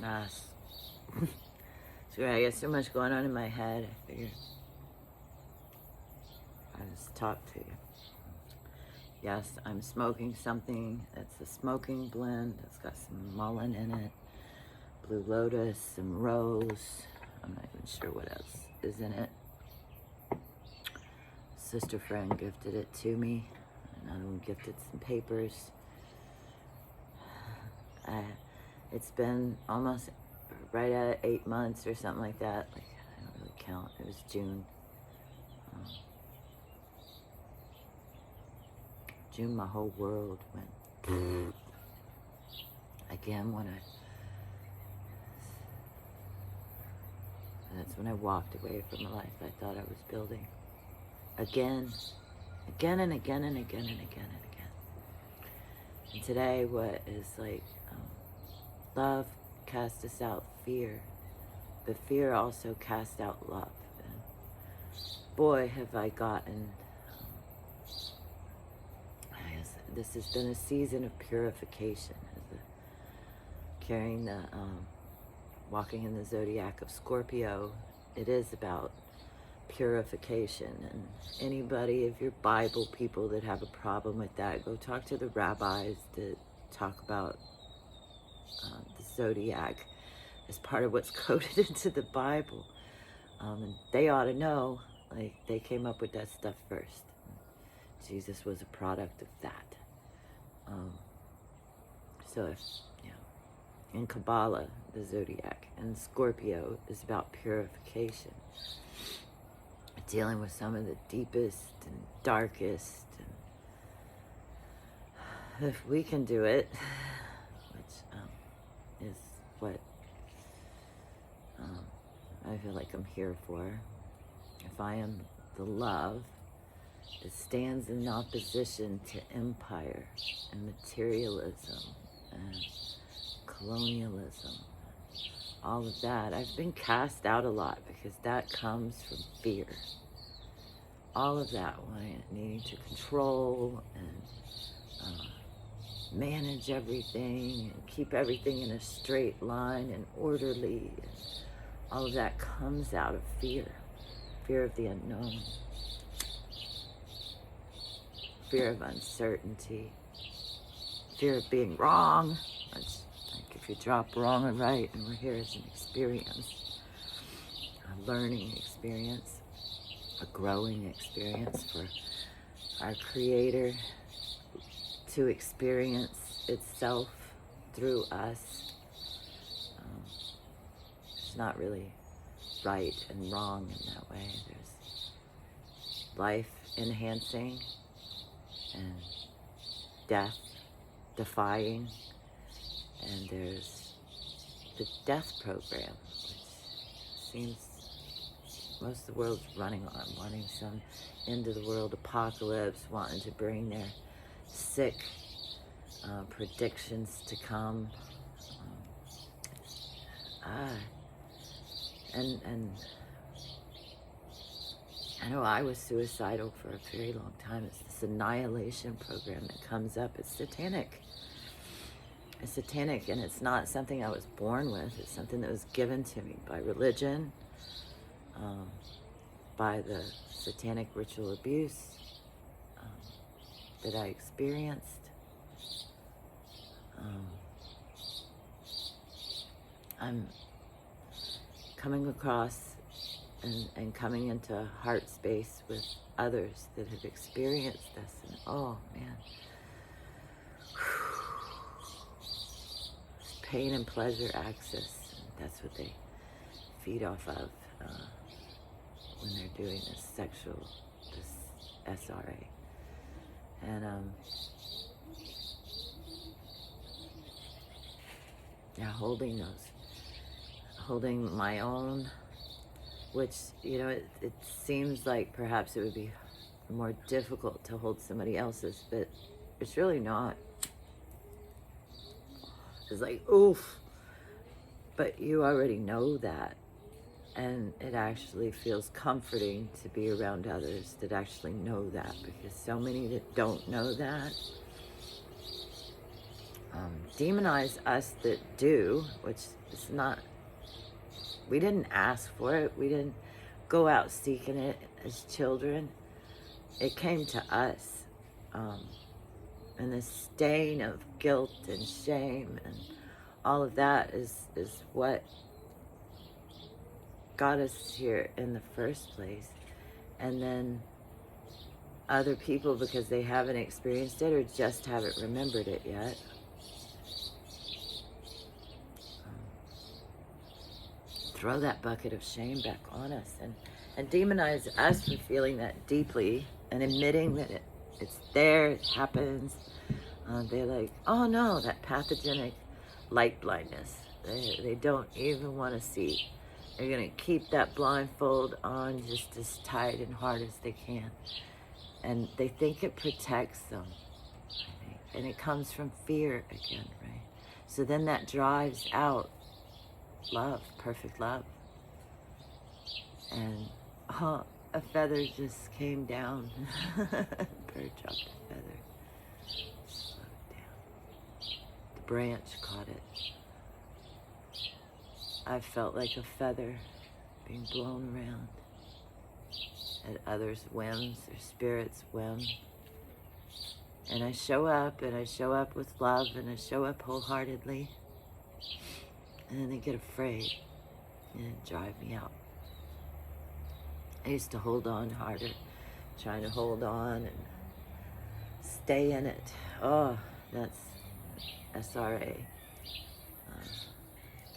Nice. So I got so much going on in my head, I figured I'd just talk to you. Yes, I'm smoking something that's a smoking blend. It's got some mullein in it, blue lotus, some rose. I'm not even sure what else is in it. Sister friend gifted it to me. Another one gifted some papers. It's been almost right at 8 months or something like that. Like, I don't really count. It was June. June, my whole world went again when that's when I walked away from the life I thought I was building. Again and again and again and again and again. And today, what is like, love cast us out fear, but fear also cast out love. And boy, have I gotten, this has been a season of purification, carrying the, walking in the zodiac of Scorpio. It is about purification, and anybody of your Bible people that have a problem with that, go talk to the rabbis that talk about the zodiac as part of what's coded into the Bible, and they ought to know, like, they came up with that stuff first. Jesus was a product of that. So if, in Kabbalah, the zodiac, and Scorpio is about purification, dealing with some of the deepest and darkest, and if we can do it, which is what I feel like I'm here for. If I am the love that stands in opposition to empire and materialism and colonialism, all of that, I've been cast out a lot because that comes from fear. All of that, needing to control and manage everything and keep everything in a straight line and orderly, and all of that comes out of fear. Fear of the unknown. Fear of uncertainty. Fear of being wrong. It's like if you drop wrong or right, and we're here as an experience, a learning experience, a growing experience for our Creator to experience itself through us. It's not really right and wrong in that way. There's life enhancing and death defying, and there's the death program, which seems most of the world's running on, wanting some end of the world apocalypse, wanting to bring their sick predictions to come. And I know I was suicidal for a very long time. It's this annihilation program that comes up. It's satanic. It's satanic, and it's not something I was born with. It's something that was given to me by religion, by the satanic ritual abuse that I experienced. I'm coming across and coming into heart space with others that have experienced this, and oh man, pain and pleasure axis, that's what they feed off of when they're doing this SRA. And holding my own, which, it seems like perhaps it would be more difficult to hold somebody else's, but it's really not. It's like, oof, but you already know that, and it actually feels comforting to be around others that actually know that, because so many that don't know that, demonize us that do, which is not, we didn't ask for it. We didn't go out seeking it as children. It came to us. And the stain of guilt and shame and all of that is what got us here in the first place. And then other people, because they haven't experienced it or just haven't remembered it yet, throw that bucket of shame back on us and demonize us for feeling that deeply and admitting that it's there, it happens. They're like, oh no, that pathogenic light blindness. They don't even want to see. They're going to keep that blindfold on just as tight and hard as they can. And they think it protects them, I think. And it comes from fear again, right? So then that drives out love, perfect love. And a feather just came down. Bird dropped a feather. Slowed down. The branch caught it. I felt like a feather being blown around at others' whims, their spirit's whim. And I show up, and I show up with love, and I show up wholeheartedly. And then they get afraid and drive me out. I used to hold on harder, trying to hold on and stay in it. Oh, that's SRA.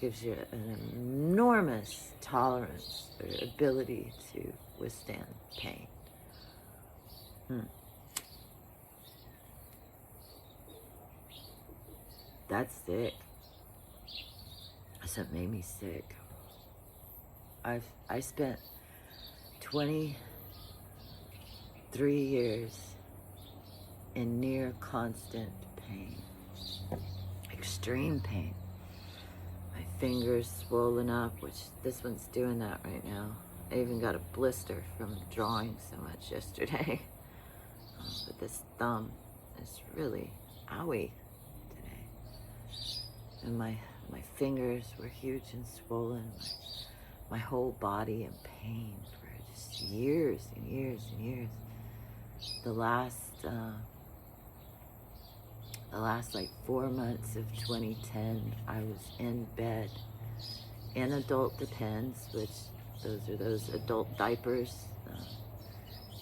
Gives you an enormous tolerance or ability to withstand pain. That's sick. That's what made me sick. I spent 23 years in near constant pain, extreme pain. My fingers swollen up, which this one's doing that right now. I even got a blister from drawing so much yesterday. But this thumb is really owie today. And my fingers were huge and swollen. My whole body in pain for just years and years and years. The last like 4 months of 2010, I was in bed in adult Depends, which those adult diapers,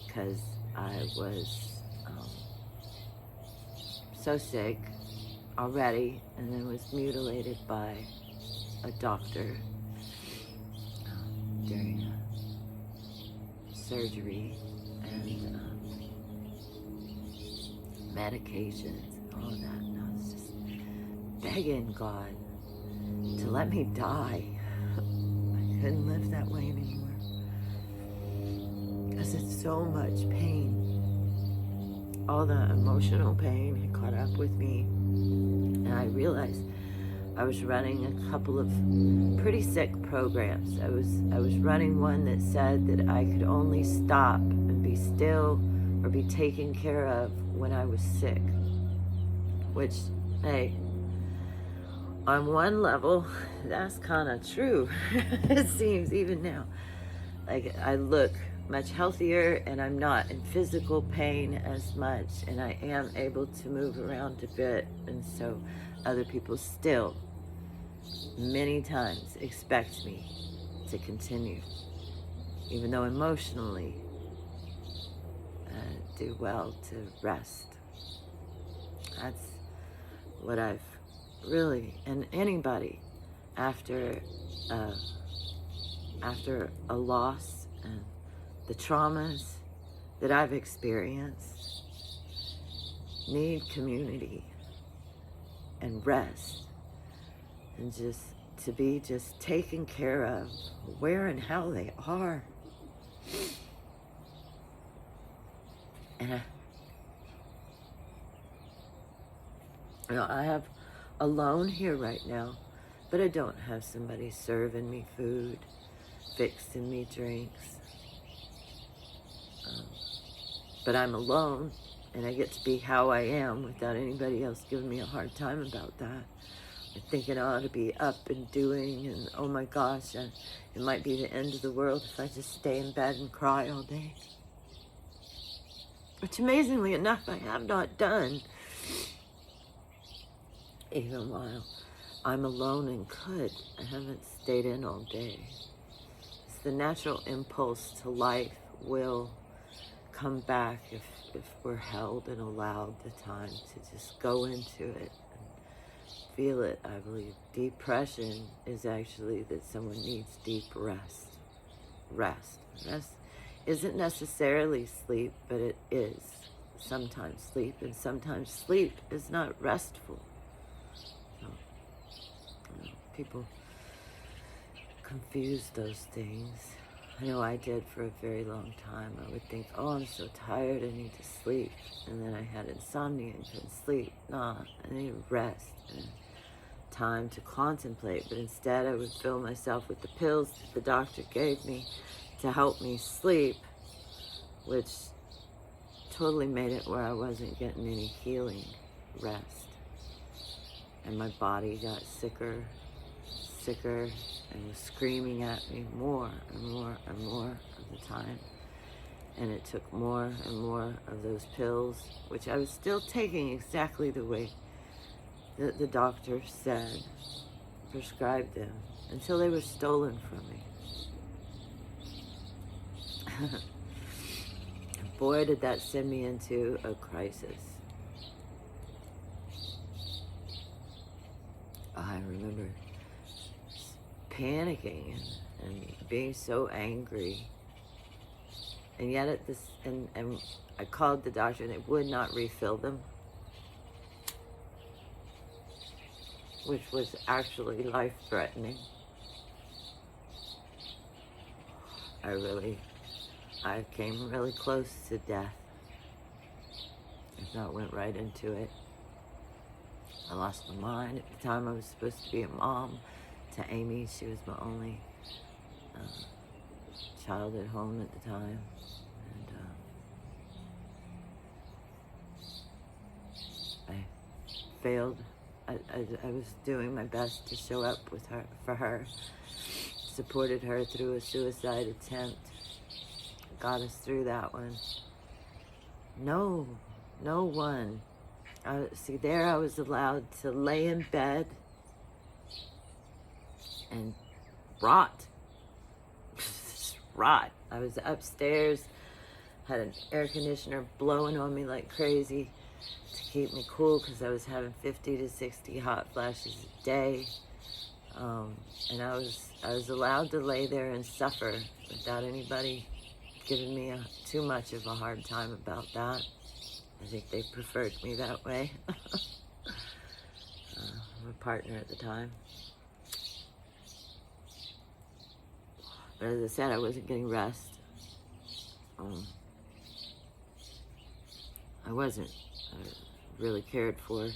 because I was so sick already, and then was mutilated by a doctor during a surgery, and medications. All of that, and I was just begging God to let me die. I couldn't live that way anymore because it's so much pain. All the emotional pain had caught up with me, and I realized I was running a couple of pretty sick programs. I was running one that said that I could only stop and be still or be taken care of when I was sick. Which, hey, on one level, that's kind of true. It seems even now. Like, I look much healthier, and I'm not in physical pain as much, and I am able to move around a bit, and so other people still, many times, expect me to continue, even though emotionally, do well to rest. That's what I've really, and anybody after a loss and the traumas that I've experienced need community and rest, and just to be just taken care of where and how they are. And I have alone here right now, but I don't have somebody serving me food, fixing me drinks. But I'm alone, And I get to be how I am without anybody else giving me a hard time about that. And thinking I ought to be up and doing, and oh my gosh, it might be the end of the world if I just stay in bed and cry all day. Which amazingly enough, I have not done. Even while I'm alone and could, I haven't stayed in all day. It's the natural impulse to life will come back if we're held and allowed the time to just go into it and feel it. I believe depression is actually that someone needs deep rest. Rest isn't necessarily sleep, but it is sometimes sleep, and sometimes sleep is not restful. So, people confuse those things. I know I did for a very long time. I would think, oh, I'm so tired, I need to sleep. And then I had insomnia and couldn't sleep. Nah, I need rest and time to contemplate. But instead, I would fill myself with the pills that the doctor gave me to help me sleep, which totally made it where I wasn't getting any healing rest. And my body got sicker, and was screaming at me more and more and more of the time. And it took more and more of those pills, which I was still taking exactly the way that the doctor said, prescribed them, until they were stolen from me. Boy, did that send me into a crisis. I remember panicking and being so angry. And yet and I called the doctor and they would not refill them, which was actually life-threatening. I came really close to death. If not, went right into it. I lost my mind. At the time, I was supposed to be a mom to Amy. She was my only child at home at the time. And I failed. I was doing my best to show up for her. Supported her through a suicide attempt. Got us through that one. No one. See, there I was allowed to lay in bed and rot. Rot. I was upstairs, had an air conditioner blowing on me like crazy to keep me cool because I was having 50 to 60 hot flashes a day. And I was allowed to lay there and suffer without anybody giving me too much of a hard time about that. I think they preferred me that way. My partner at the time. But as I said, I wasn't getting rest. I wasn't really cared for.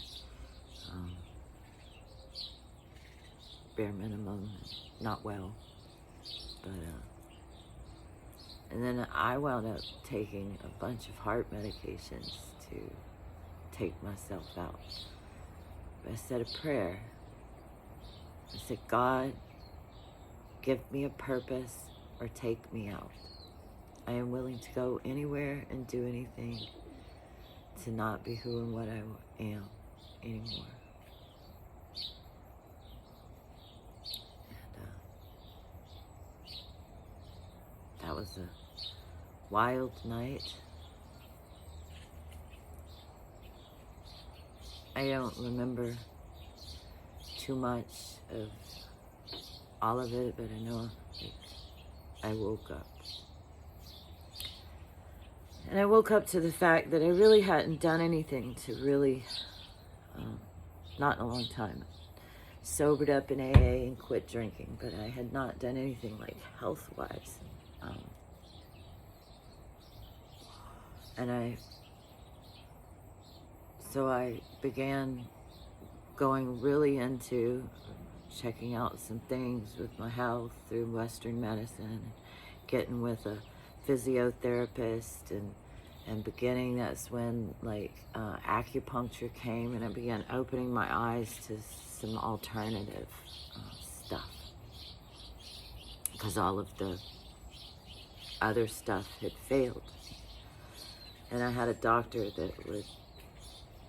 Bare minimum, not well. But and then I wound up taking a bunch of heart medications to take myself out. But I said a prayer. I said, God, give me a purpose or take me out. I am willing to go anywhere and do anything to not be who and what I am anymore. That was a wild night. I don't remember too much of all of it, but I know I woke up. And I woke up to the fact that I really hadn't done anything to really, not in a long time, sobered up in AA and quit drinking, but I had not done anything like health-wise. So I began going really into checking out some things with my health through Western medicine, getting with a physiotherapist and And beginning, that's when like acupuncture came, and I began opening my eyes to some alternative stuff, because all of the other stuff had failed. And I had a doctor that would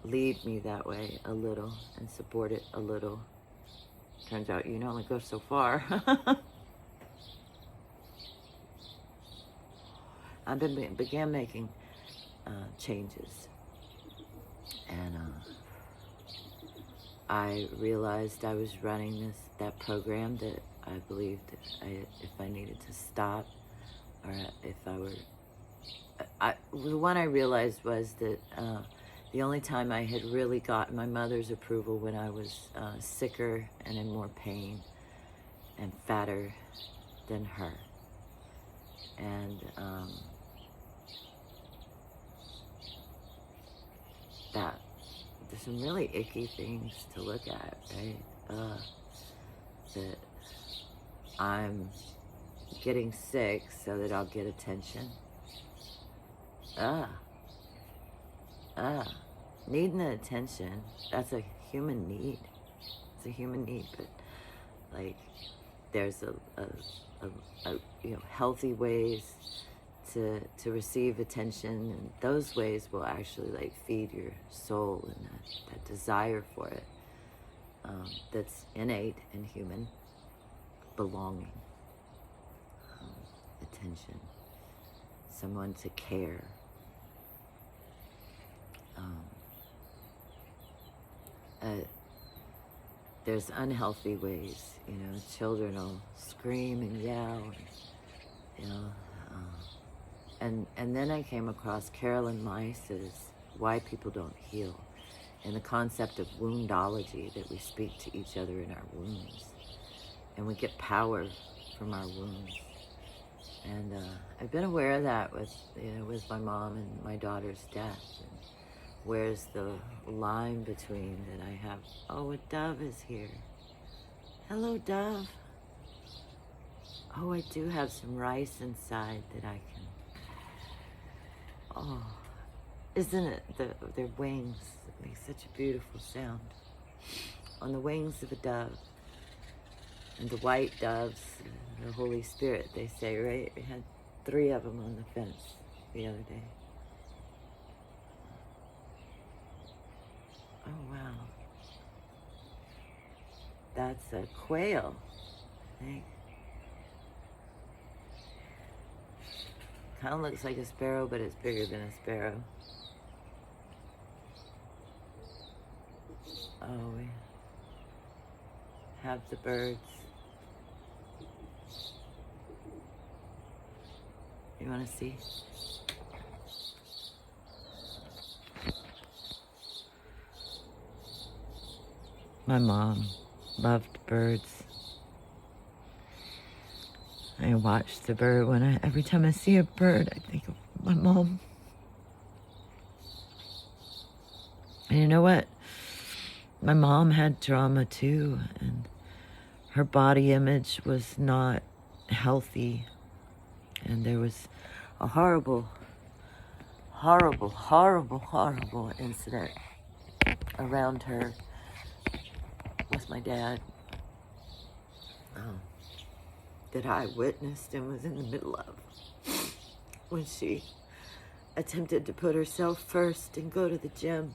lead me that way a little and support it a little. Turns out you can only go so far. I began making changes, and I realized I was running that program that I believed if I needed to stop, or if I were, the one I realized was that the only time I had really gotten my mother's approval when I was sicker and in more pain and fatter than her. And that there's some really icky things to look at, right? That I'm getting sick so that I'll get attention. Needing the attention, that's a human need. It's a human need, but like there's a healthy ways to receive attention, and those ways will actually like feed your soul and that desire for it, that's innate and human. Belonging, attention, someone to care. There's unhealthy ways, children will scream and yell, and then I came across Carolyn Meiss's Why People Don't Heal, and the concept of woundology, that we speak to each other in our wounds, and we get power from our wounds. And I've been aware of that with my mom and my daughter's death. And where's the line between that I have? Oh, a dove is here. Hello, dove. Oh, I do have some rice inside that I can. Oh, isn't it their wings make such a beautiful sound on the wings of a dove? And the white doves, the Holy Spirit, they say, right? We had 3 of them on the fence the other day. Oh, wow. That's a quail, I think. Kind of looks like a sparrow, but it's bigger than a sparrow. Oh, we have the birds. You want to see? My mom loved birds. I watch the bird every time I see a bird, I think of my mom. And you know what? My mom had trauma too, and her body image was not healthy. And there was a horrible, horrible, horrible, horrible incident around her with my dad that I witnessed and was in the middle of, when she attempted to put herself first and go to the gym.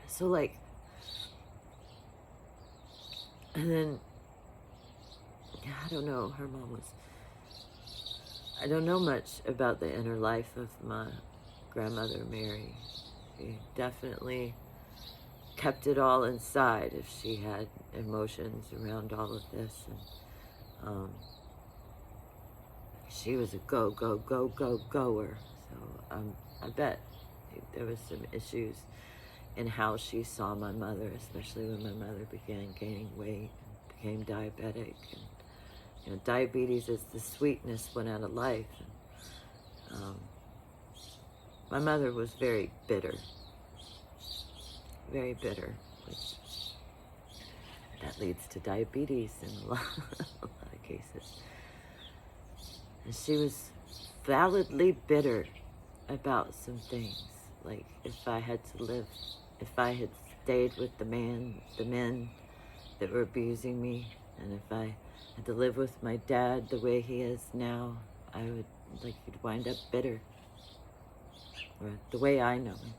So like, and then, I don't know, her mom was, I don't know much about the inner life of my grandmother, Mary. She definitely kept it all inside if she had emotions around all of this. And she was a goer. So I bet there was some issues in how she saw my mother, especially when my mother began gaining weight and became diabetic. And diabetes is the sweetness went out of life. And, my mother was very bitter, which that leads to diabetes in a lot of cases. And she was validly bitter about some things. Like if I had stayed with the men that were abusing me, and if I had to live with my dad the way he is now, I would, like, he'd wind up bitter. Or the way I know him,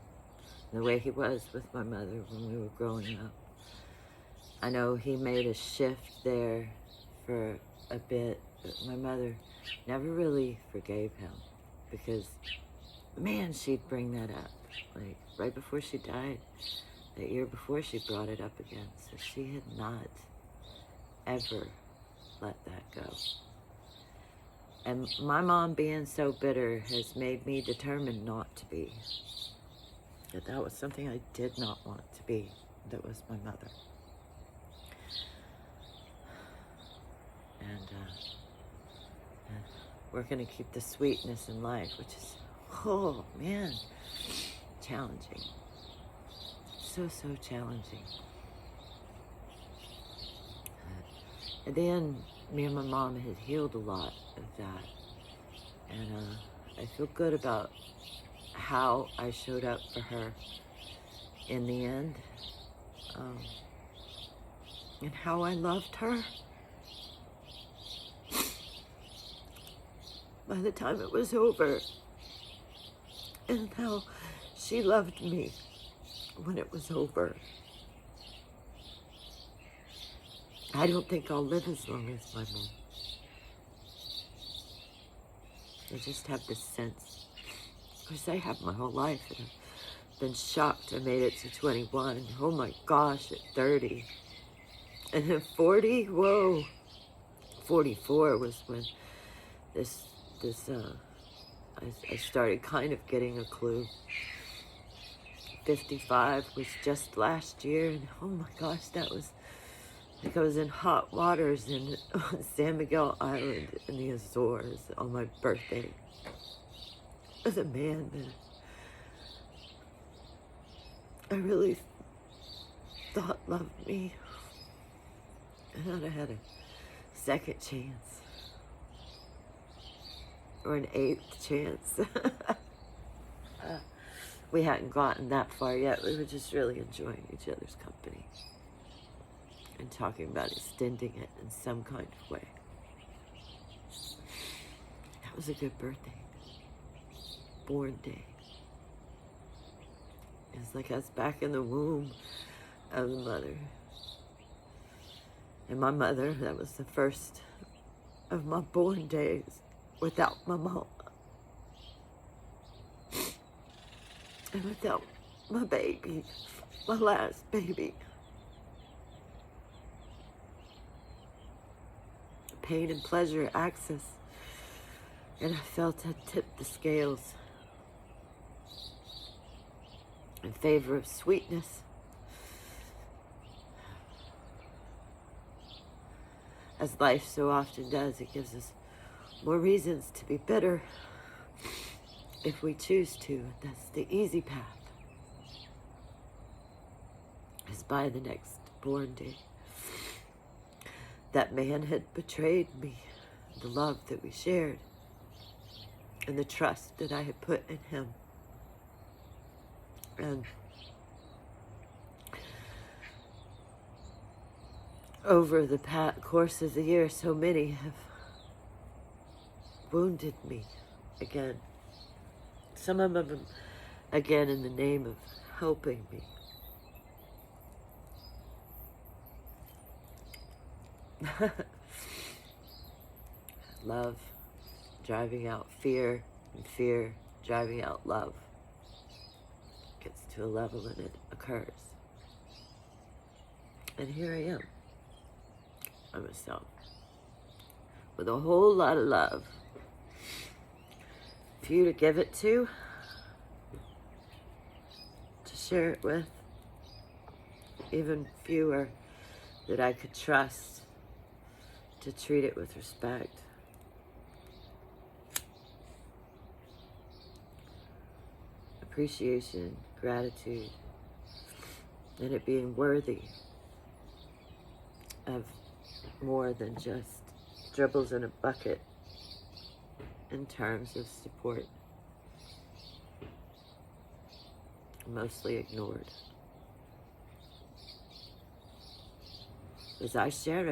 the way he was with my mother when we were growing up. I know he made a shift there for a bit, but my mother never really forgave him, because, man, she'd bring that up. Like, right before she died, that year before, she brought it up again. So she had not ever let that go. And my mom being so bitter has made me determined not to be. That was something I did not want to be. That was my mother. And we're going to keep the sweetness in life, which is, oh man, challenging. So challenging. And then me and my mom had healed a lot of that. And I feel good about how I showed up for her in the end. And how I loved her. By the time it was over, and how she loved me when it was over. I don't think I'll live as long as my mom. I just have this sense. Of course, I have my whole life, and I've been shocked I made it to 21. Oh my gosh, at 30. And at 40, whoa. 44 was when I started kind of getting a clue. 55 was just last year, and oh my gosh, that was like I was in hot waters in San Miguel Island in the Azores on my birthday with a man that I really thought loved me. I thought I had a second chance. Or an 8th chance. We hadn't gotten that far yet. We were just really enjoying each other's company. And talking about extending it in some kind of way. That was a good birthday. Born day. It was like I was back in the womb of the mother. And my mother, that was the first of my born days without my mom. And without my baby, my last baby. Pain and pleasure access. And I felt I tipped the scales in favor of sweetness. As life so often does, it gives us more reasons to be bitter if we choose to. That's the easy path. Is by the next born day. That man had betrayed me, the love that we shared, and the trust that I had put in him. And over the course of the year, so many have wounded me again. Some of them, again, in the name of helping me. Love driving out fear, and fear driving out love. Gets to a level and it occurs. And here I am, by myself, with a whole lot of love for you to give it to share it with, even fewer that I could trust to treat it with respect. Appreciation, gratitude, and it being worthy of more than just dribbles in a bucket in terms of support. Mostly ignored. As I share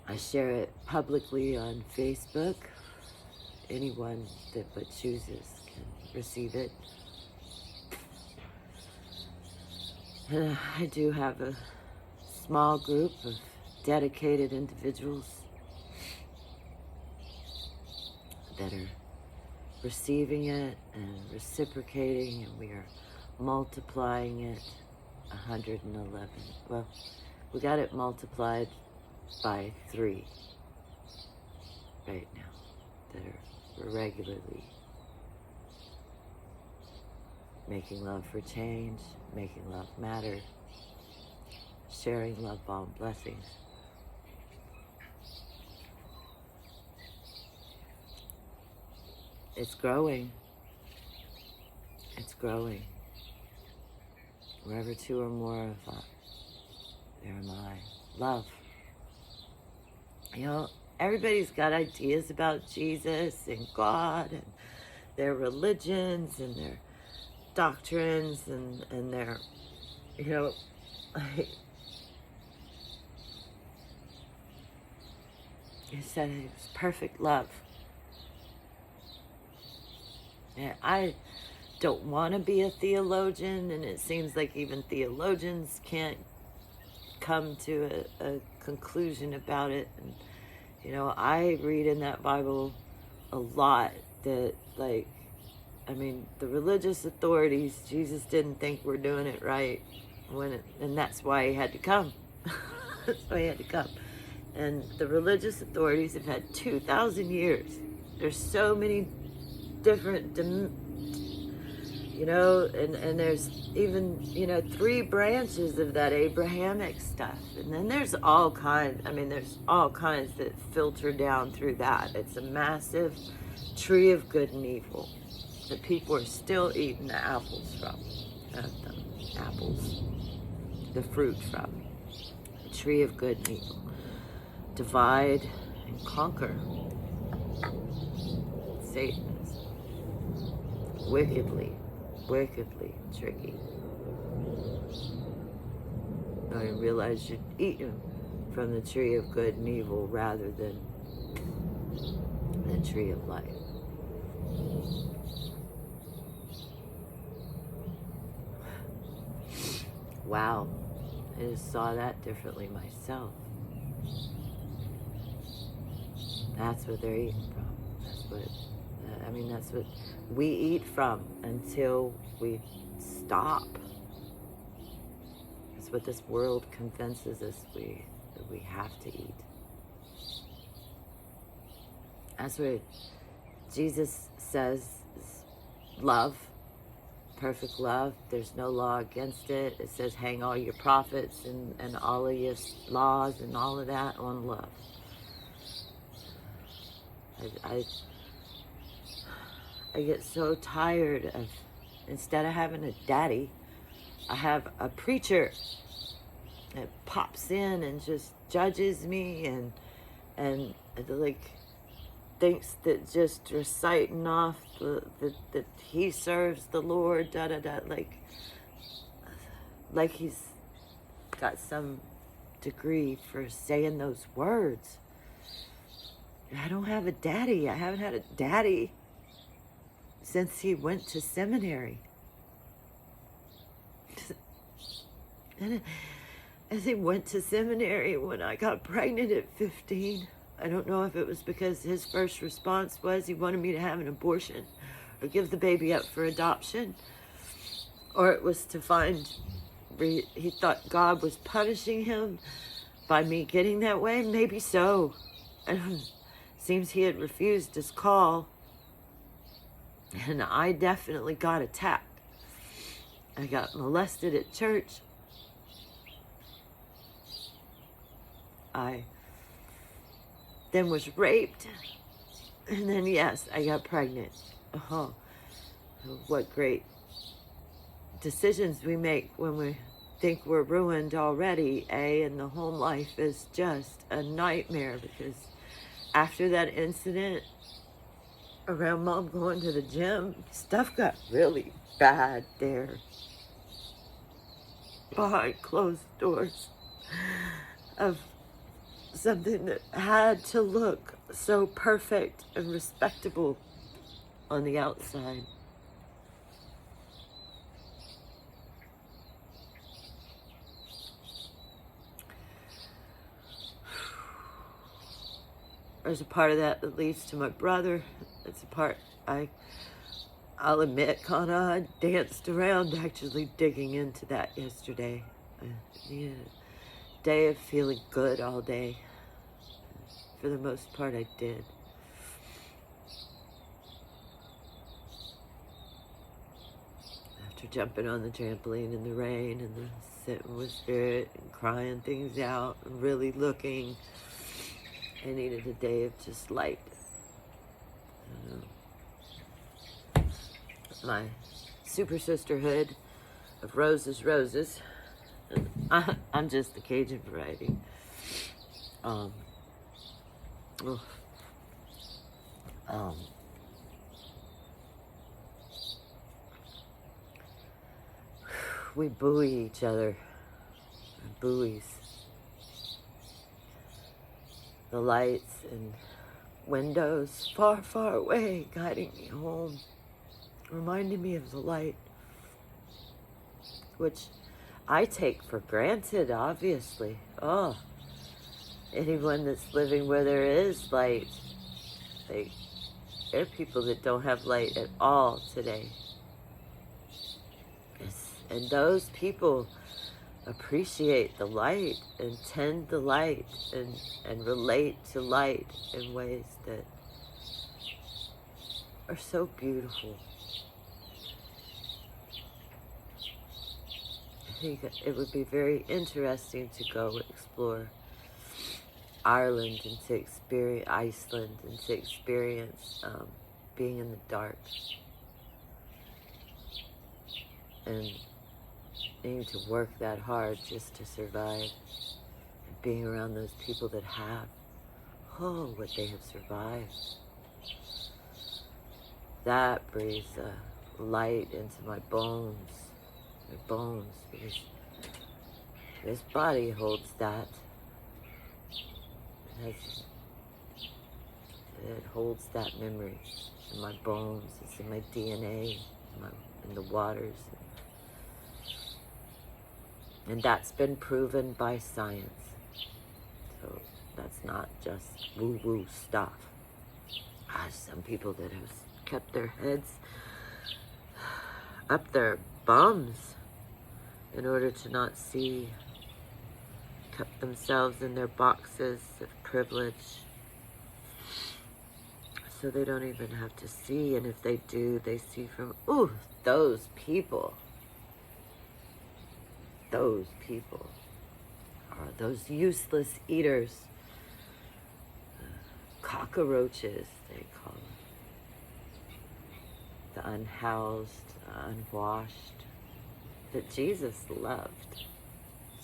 it publicly on Facebook. Anyone that but chooses can receive it. And I do have a small group of dedicated individuals that are receiving it and reciprocating, and we are multiplying it 111. Well, we got it multiplied by 3 right now that are regularly making love for change, making love matter, sharing love, bomb blessings. It's growing. It's growing. Wherever 2 or more of us, there am I. Love. You know, everybody's got ideas about Jesus and God and their religions and their doctrines and their, you know, he said it was perfect love. And I don't want to be a theologian, and it seems like even theologians can't come to a conclusion about it. And, you know, I read in that Bible a lot that, like, I mean, the religious authorities, Jesus didn't think we're doing it right, and that's why he had to come. That's why he had to come. And the religious authorities have had 2,000 years. There's so many different, you know, and there's even, you know, 3 branches of that Abrahamic stuff. And then there's all kinds that filter down through that. It's a massive tree of good and evil that people are still eating the apples from. The fruit from. The tree of good and evil. Divide and conquer. Satan is wickedly tricky. Now you realize you're eating from the tree of good and evil rather than the tree of life. Wow, I just saw that differently myself. That's what they're eating from. That's what we eat from until we stop. That's what this world convinces us that we have to eat. That's what Jesus says is love, perfect love. There's no law against it. It says hang all your prophets and all of your laws and all of that on love. I get so tired of, instead of having a daddy, I have a preacher that pops in and just judges me and like thinks that just reciting off that he serves the Lord, like he's got some degree for saying those words. I don't have a daddy. I haven't had a daddy since he went to seminary. And as he went to seminary when I got pregnant at 15, I don't know if it was because his first response was he wanted me to have an abortion or give the baby up for adoption, or it was to find, he thought God was punishing him by me getting that way. Maybe so. Seems he had refused his call, and I definitely got attacked. I got molested at church. I then was raped, and then yes, I got pregnant. What great decisions we make when we think we're ruined already, and the home life is just a nightmare because after that incident around Mom going to the gym, stuff got really bad there behind closed doors of something that had to look so perfect and respectable on the outside. There's a part of that leads to my brother. It's a part I'll admit, Kana danced around actually digging into that yesterday. Yeah, day of feeling good all day. For the most part, I did. After jumping on the trampoline in the rain and the sitting with Spirit and crying things out and really looking, I needed a day of just light. My super sisterhood of roses. I'm just the Cajun variety. We buoy each other. Buoys. The lights and windows far, far away guiding me home. Reminding me of the light, which I take for granted, obviously. Oh, anyone that's living where there is light, there are people that don't have light at all today. And those people appreciate the light and tend the light and relate to light in ways that are so beautiful. I think it would be very interesting to go explore Ireland and to experience Iceland and to experience being in the dark and needing to work that hard just to survive, and being around those people that have, what they have survived. That breathes light into my bones, because this body holds that. It holds that memory in my bones. It's in my DNA, in the waters. And that's been proven by science. So that's not just woo-woo stuff. Some people that have kept their heads up their bums in order to not see, kept themselves in their boxes of privilege, so they don't even have to see, and if they do, they see from, those people are those useless eaters, cockroaches, they call them, the unhoused, unwashed, that Jesus loved.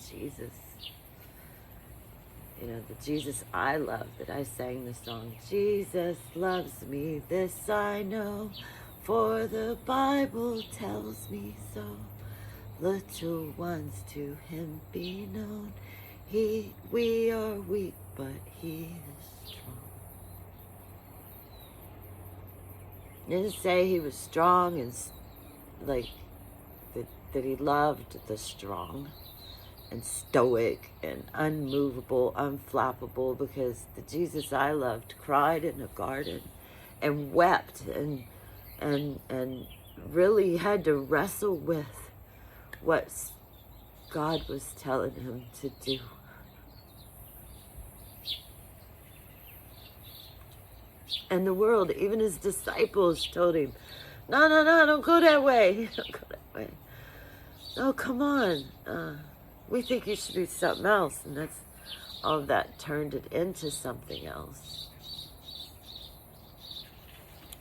Jesus, the Jesus I love, that I sang the song, Jesus loves me, this I know, for the Bible tells me so. Little ones to him be known, we are weak, but he is strong. It didn't say he was strong and that he loved the strong and stoic and unmovable, unflappable, because the Jesus I loved cried in a garden and wept and really had to wrestle with what God was telling him to do. And the world, even his disciples, told him, no, don't go that way. Don't go that way. No, come on. We think you should be something else. And that's all of that turned it into something else,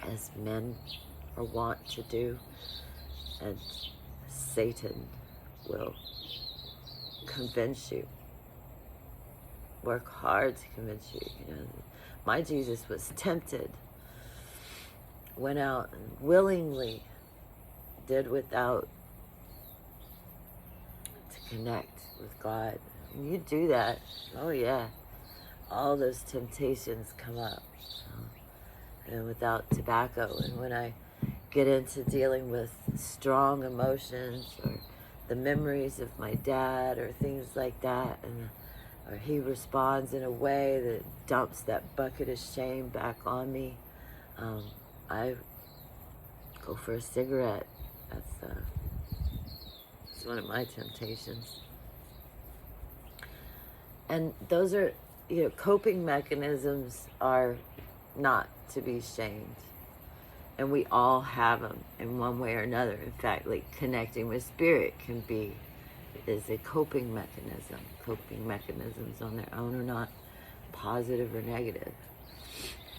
as men are wont to do. And Satan will convince you, work hard to convince you. My Jesus was tempted, went out and willingly did without to connect with God. When you do that, oh yeah, all those temptations come up. And without tobacco, and when I get into dealing with strong emotions or the memories of my dad or things like that, and or he responds in a way that dumps that bucket of shame back on me, I go for a cigarette. That's one of my temptations. And those are, coping mechanisms are not to be shamed. And we all have them in one way or another. In fact, like connecting with spirit is a coping mechanism. Coping mechanisms on their own are not positive or negative.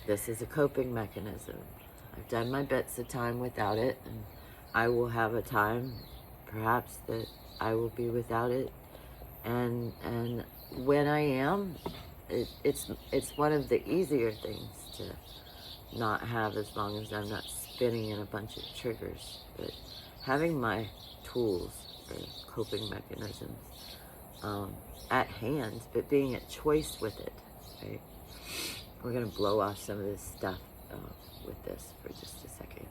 This is a coping mechanism. I've done my bits of time without it, and I will have a time, perhaps, that I will be without it. And when I am, it's one of the easier things to not have, as long as I'm not spinning in a bunch of triggers. But having my tools or coping mechanisms at hand, but being at choice with it, right? We're going to blow off some of this stuff with this for just a second.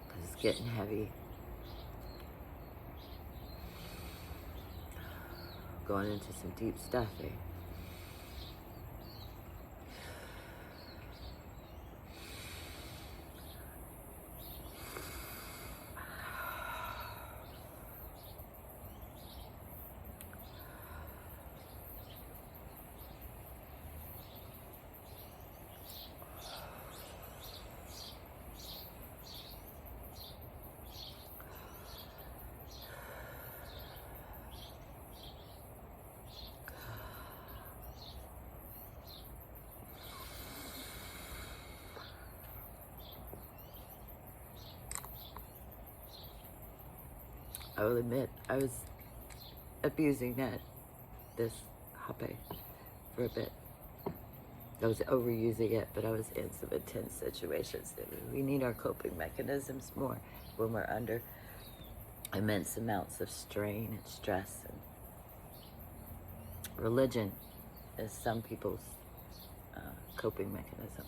Because it's getting heavy. Going into some deep stuff, eh? I will admit, I was abusing this hape for a bit. I was overusing it, but I was in some intense situations. We need our coping mechanisms more when we're under immense amounts of strain and stress. And religion is some people's coping mechanism.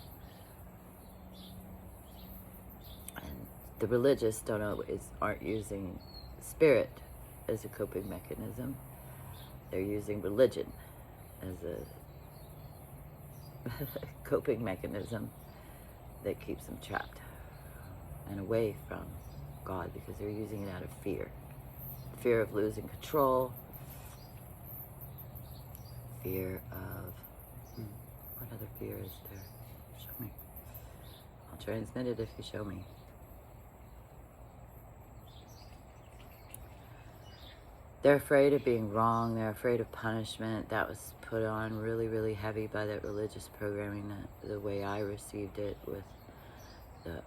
And the religious aren't using spirit as a coping mechanism. They're using religion as a coping mechanism that keeps them trapped and away from God, because they're using it out of fear. Fear of losing control, fear of, what other fear is there? Show me. I'll transmit it if you show me. They're afraid of being wrong. They're afraid of punishment. That was put on really, really heavy by that religious programming, the way I received it with the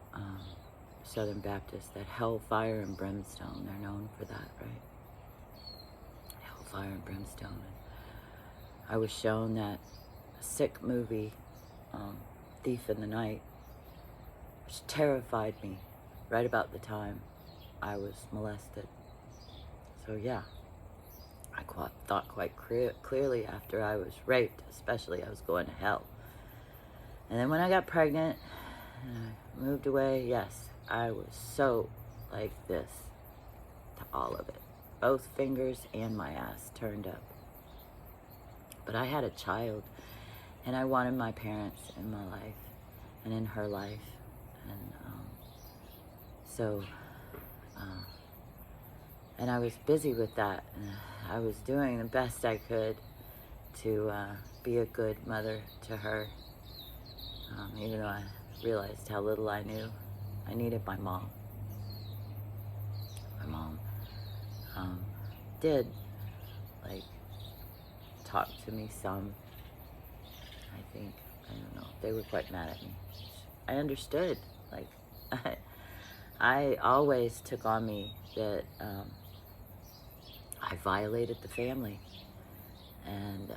Southern Baptists, that hellfire and brimstone. They're known for that, right? Hellfire and brimstone. I was shown that sick movie, Thief in the Night, which terrified me right about the time I was molested. So yeah. I thought quite clearly after I was raped, especially, I was going to hell. And then when I got pregnant and I moved away, yes, I was so like this to all of it. Both fingers and my ass turned up. But I had a child, and I wanted my parents in my life and in her life. And and I was busy with that. I was doing the best I could to be a good mother to her, even though I realized how little I knew. I needed my mom. My mom did, like, talk to me some, I think. I don't know. They were quite mad at me. I understood. Like, I always took on me that I violated the family. And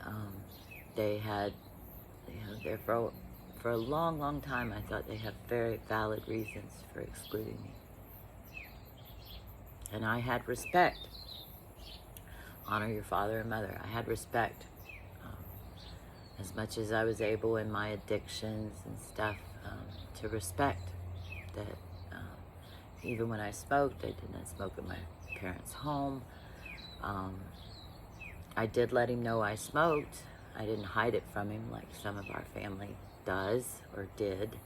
they had, there for a long, long time, I thought they had very valid reasons for excluding me. And I had respect. Honor your father and mother. I had respect. As much as I was able in my addictions and stuff, to respect that even when I smoked, I did not smoke in my parents' home. I did let him know I smoked. I didn't hide it from him like some of our family does or did.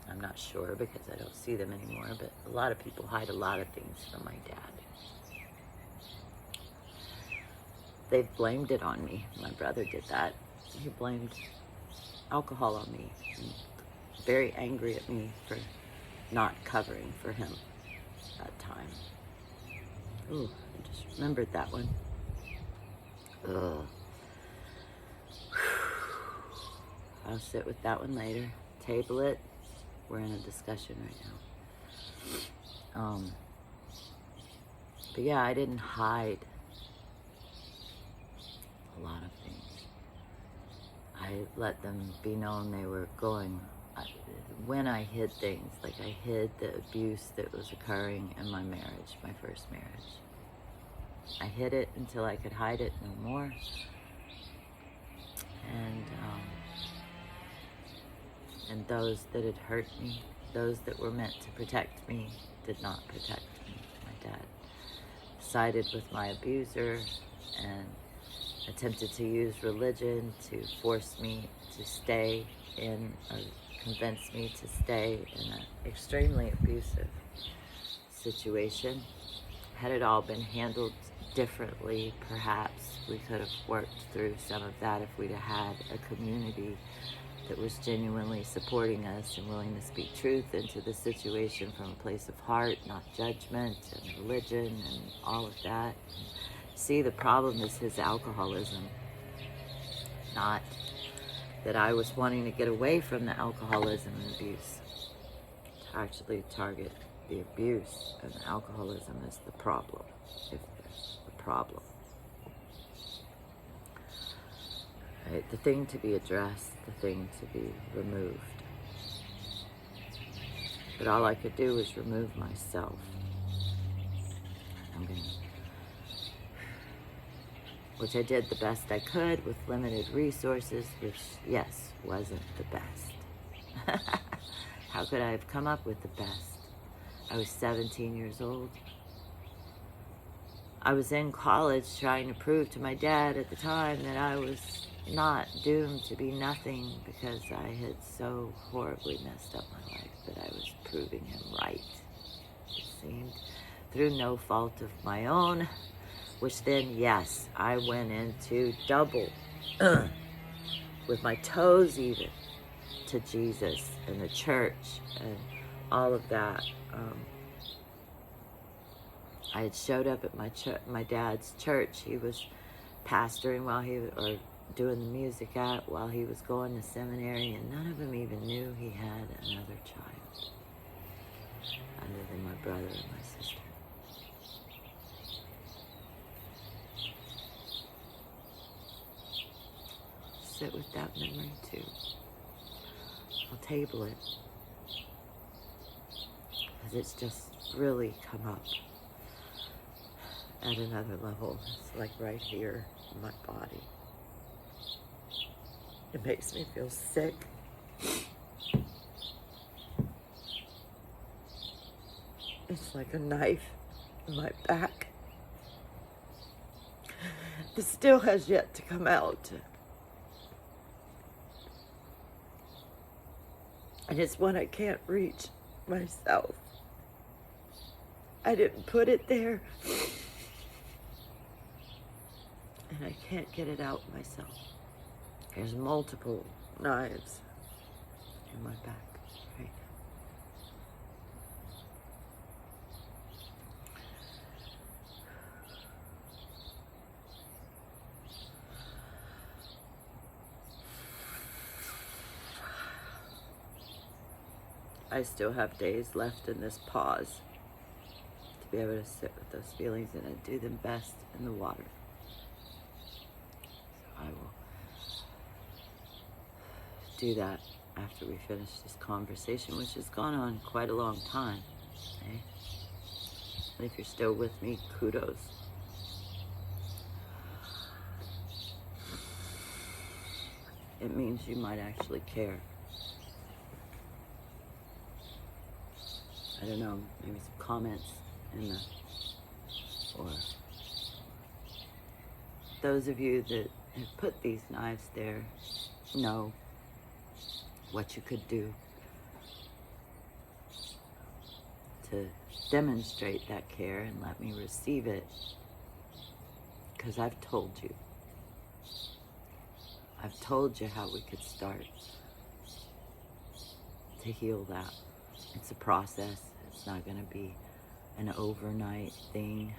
I'm not sure because I don't see them anymore, but a lot of people hide a lot of things from my dad. They've blamed it on me. My brother did that. He blamed alcohol on me. Very angry at me for not covering for him that time. Ooh, I just remembered that one. Ugh. I'll sit with that one later. Table it. We're in a discussion right now. But yeah, I didn't hide a lot of things. I let them be known they were going. When I hid things, like I hid the abuse that was occurring in my marriage, my first marriage. I hid it until I could hide it no more. And those that had hurt me, those that were meant to protect me, did not protect me. My dad sided with my abuser and attempted to use religion to force me to stay in, or convince me to stay in an extremely abusive situation. Had it all been handled differently, perhaps we could have worked through some of that if we'd have had a community that was genuinely supporting us and willing to speak truth into the situation from a place of heart, not judgment and religion and all of that. See, the problem is his alcoholism, not that I was wanting to get away from the alcoholism and abuse. To actually target the abuse and the alcoholism is the problem, if there's a problem. Right? The thing to be addressed, the thing to be removed. But all I could do was remove myself. Which I did the best I could with limited resources, which, yes, wasn't the best. How could I have come up with the best? I was 17 years old. I was in college trying to prove to my dad at the time that I was not doomed to be nothing because I had so horribly messed up my life that I was proving him right, it seemed, through no fault of my own, which then, yes, I went into double, with my toes even, to Jesus and the church and all of that. I had showed up at my dad's church. He was pastoring or doing the music while he was going to seminary, and none of them even knew he had another child, other than my brother and my sister. Sit with that memory too. I'll table it, because it's just really come up at another level. It's like right here in my body. It makes me feel sick. It's like a knife in my back. It still has yet to come out. And it's one I can't reach myself. I didn't put it there. And I can't get it out myself. There's multiple knives in my back right now. I still have days left in this pause to be able to sit with those feelings and I do them best in the water. So I will do that after we finish this conversation, which has gone on quite a long time. Okay? And if you're still with me, kudos. It means you might actually care. I don't know, maybe some comments in the, or those of you that have put these knives there know what you could do to demonstrate that care and let me receive it, because I've told you. I've told you how we could start to heal that. It's a process. It's not going to be an overnight thing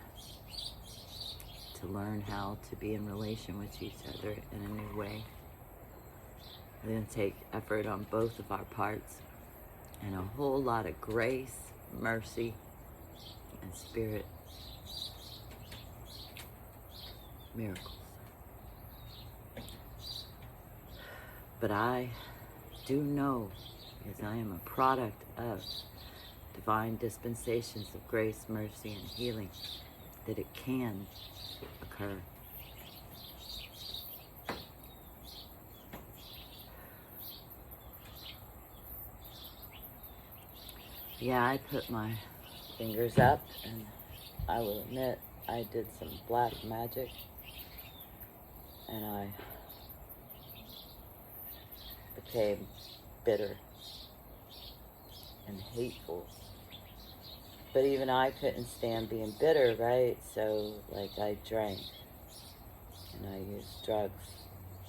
to learn how to be in relation with each other in a new way. It's going to take effort on both of our parts and a whole lot of grace, mercy, and spirit miracles. But I do know, because I am a product of divine dispensations of grace, mercy, and healing, that it can occur. Yeah, I put my fingers up, and I will admit I did some black magic, and I became bitter and hateful. But even I couldn't stand being bitter, right? So, like, I drank and I used drugs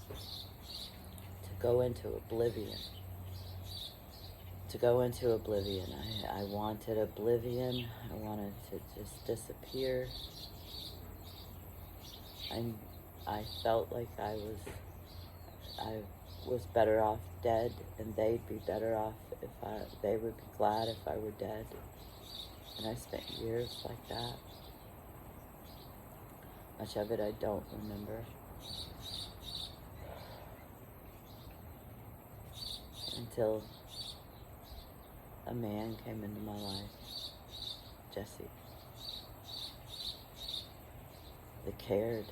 to go into oblivion. I wanted oblivion. I wanted to just disappear. I felt like I was better off dead, and they'd be better off they would be glad if I were dead. And I spent years like that. Much of it I don't remember. Until a man came into my life, Jesse, that cared.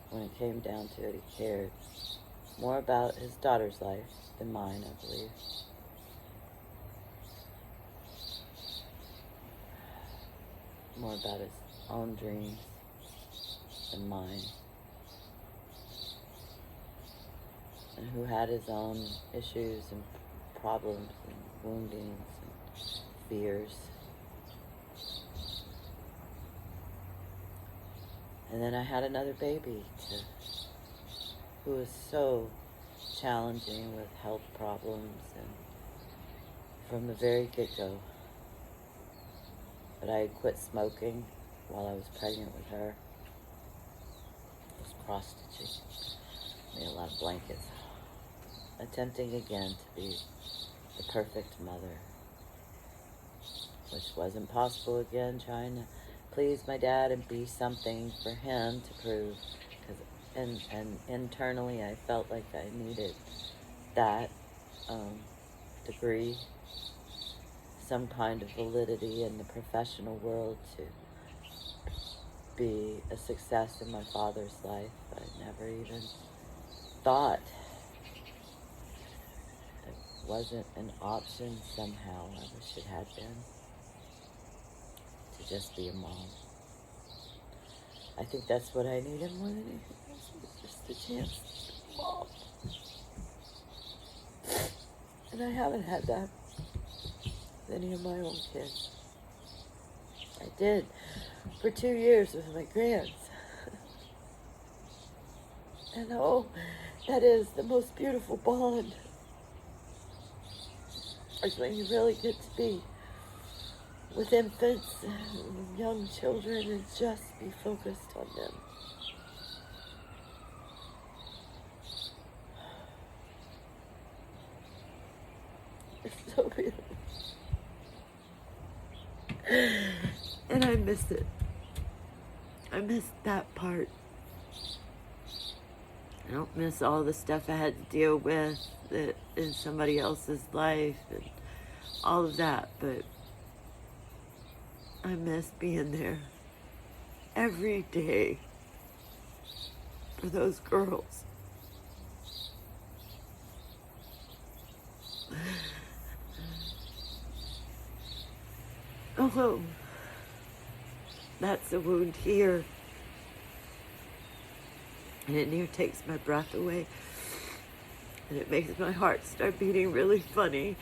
When it came down to it, he cared more about his daughter's life than mine, I believe. More about his own dreams than mine. And who had his own issues and problems and woundings and fears. And then I had another baby who was so challenging with health problems, and from the very get-go. But I had quit smoking while I was pregnant with her. I was prostituting, made a lot of blankets, attempting again to be the perfect mother, which wasn't possible again, trying to please my dad and be something for him to prove. And internally I felt like I needed that degree, some kind of validity in the professional world to be a success in my father's life. I never even thought it wasn't an option somehow. I wish it had been, to just be a mom. I think that's what I needed more than anything else, was just the chance to be a mom. And I haven't had that with any of my own kids. I did for 2 years with my grands. And oh, that is the most beautiful bond. It's when you really get to be with infants and young children and just be focused on them. It's so beautiful. And I miss it. I miss that part. I don't miss all the stuff I had to deal with that in somebody else's life and all of that, but I miss being there every day for those girls. Oh, that's a wound here. And it near takes my breath away. And it makes my heart start beating really funny.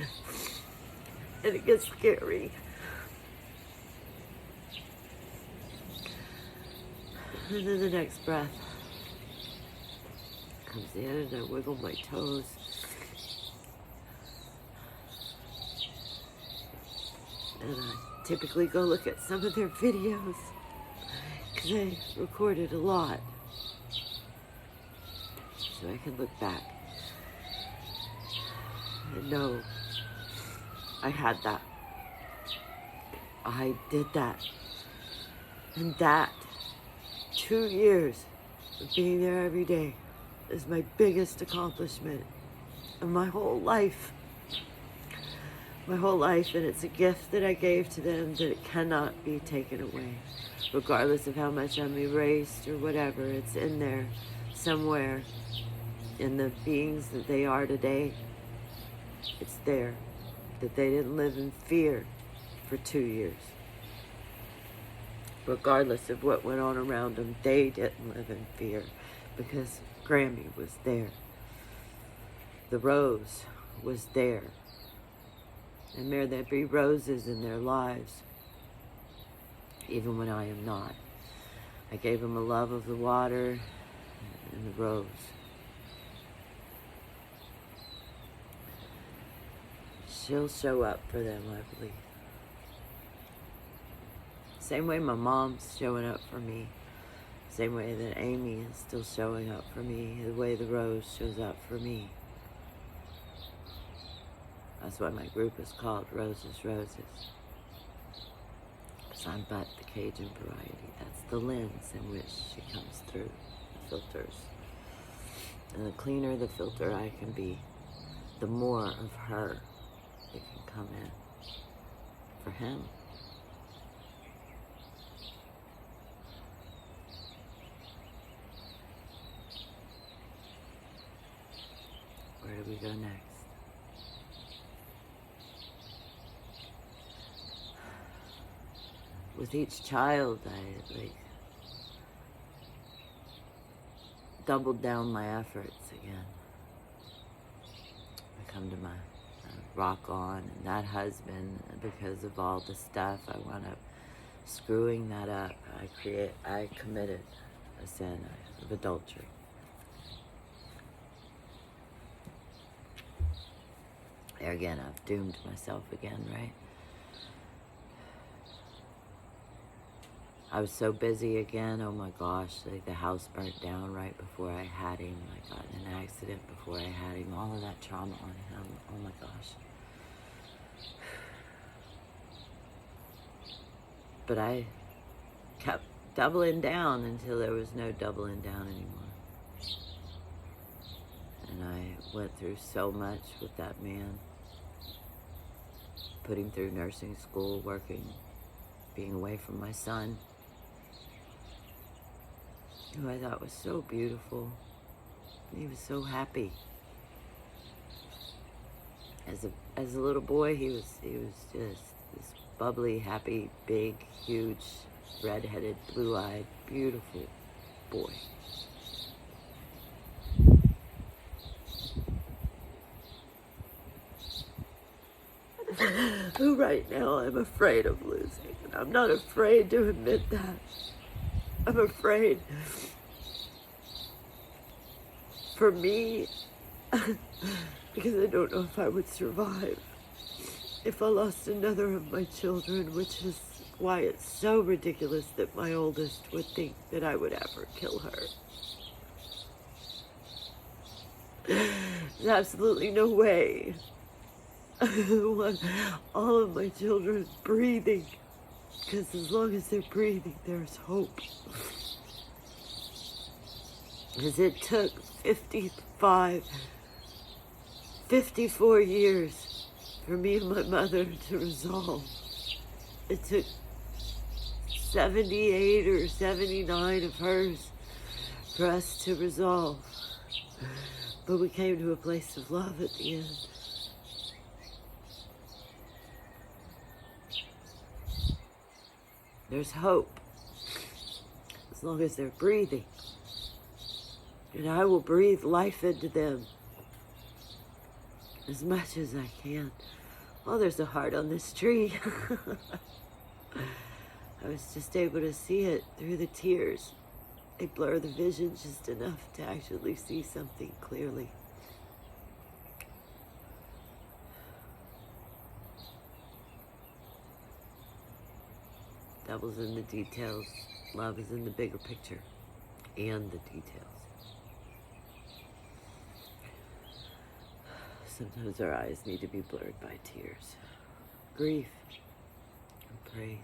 And it gets scary. And then the next breath comes in and I wiggle my toes. And I typically go look at some of their videos because they recorded a lot. So I can look back and know I had that. I did that. And that 2 years of being there every day is my biggest accomplishment of my whole life. My whole life, and it's a gift that I gave to them that it cannot be taken away. Regardless of how much I'm erased or whatever, it's in there somewhere in the beings that they are today. It's there, that they didn't live in fear for 2 years. Regardless of what went on around them, they didn't live in fear because Grammy was there. The rose was there. And may there be roses in their lives, even when I am not. I gave them a love of the water and the rose. She'll show up for them, I believe. Same way my mom's showing up for me. Same way that Amy is still showing up for me. The way the rose shows up for me. That's why my group is called Roses, Roses. Because I'm but the Cajun variety. That's the lens in which she comes through, the filters. And the cleaner the filter I can be, the more of her that can come in for him. Where do we go next? With each child, I doubled down my efforts again. I come to my rock on, and that husband, because of all the stuff, I wound up screwing that up. I committed a sin of adultery. There again, I've doomed myself again, right? I was so busy again, oh my gosh, like the house burnt down right before I had him. I got in an accident before I had him, all of that trauma on him, oh my gosh. But I kept doubling down until there was no doubling down anymore. And I went through so much with that man. Put him through nursing school, working, being away from my son, who I thought was so beautiful. He was so happy. As a little boy, he was just this bubbly, happy, big, huge, red-headed, blue-eyed, beautiful boy. Who right now I'm afraid of losing. And I'm not afraid to admit that. I'm afraid for me, because I don't know if I would survive if I lost another of my children, which is why it's so ridiculous that my oldest would think that I would ever kill her. There's absolutely no way. I want all of my children breathing Because as long as they're breathing, there's hope. Because it took 54 years for me and my mother to resolve. It took 78 or 79 of hers for us to resolve. But we came to a place of love at the end. There's hope as long as they're breathing. And I will breathe life into them as much as I can. Oh, there's a heart on this tree. I was just able to see it through the tears. They blur the vision just enough to actually see something clearly. Devil's in the details. Love is in the bigger picture and the details. Sometimes our eyes need to be blurred by tears, grief, and praise.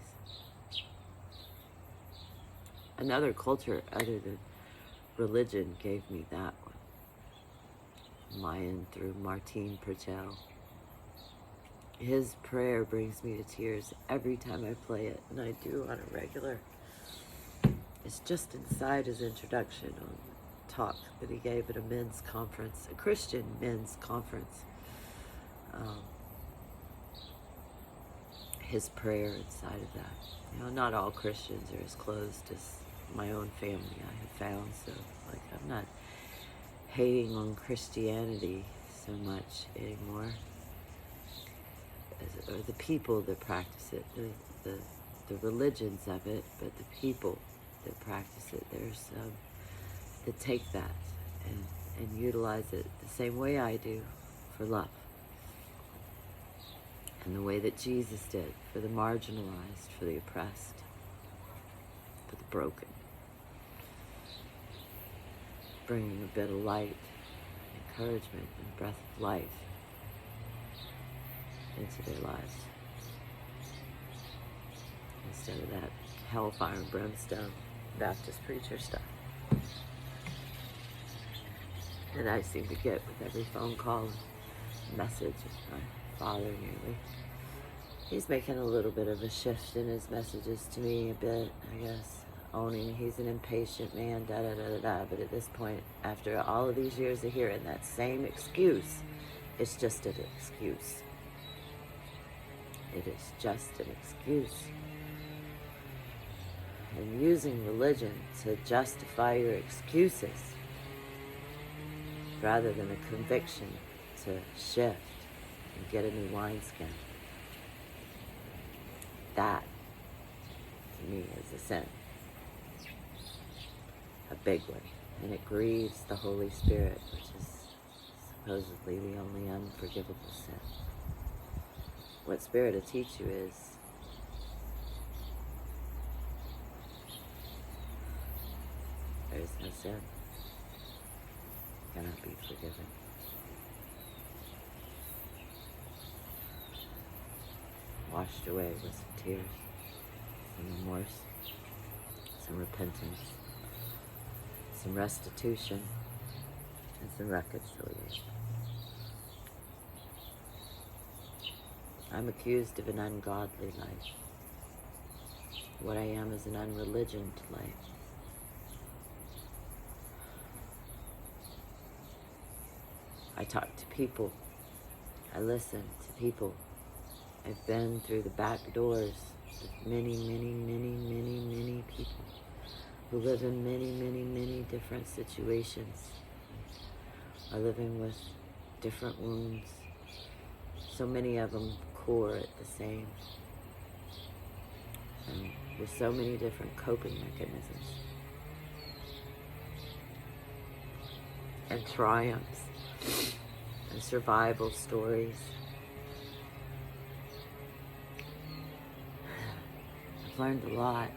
Another culture other than religion gave me that one. Mayan through Martin Purcell. His prayer brings me to tears every time I play it, and I do on a regular. It's just inside his introduction on talk that he gave at a men's conference, a Christian men's conference. His prayer inside of that. You know, not all Christians are as closed as my own family I have found, so like I'm not hating on Christianity so much anymore, or the people that practice it, the religions of it, but the people that practice it. There's that take that and utilize it the same way I do for love, and the way that Jesus did for the marginalized, for the oppressed, for the broken. Bringing a bit of light, encouragement, and breath of life into their lives. Instead of that hellfire and brimstone Baptist preacher stuff that I seem to get with every phone call and message of my father nearly. He's making a little bit of a shift in his messages to me a bit, I guess. Owning he's an impatient man, da-da-da-da-da. But at this point, after all of these years of hearing that same excuse, it's just an excuse. It is just an excuse. And using religion to justify your excuses rather than a conviction to shift and get a new wineskin. That, to me, is a sin. A big one. And it grieves the Holy Spirit, which is supposedly the only unforgivable sin. What Spirit will teach you is there is no sin. Cannot be forgiven. Washed away with some tears, some remorse, some repentance, some restitution, and some reconciliation. I'm accused of an ungodly life. What I am is an unreligioned life. I talk to people. I listen to people. I've been through the back doors of many, many, many, many, many people who live in many, many, many different situations, are living with different wounds. So many of them core at the same, and with so many different coping mechanisms and triumphs and survival stories. I've learned a lot.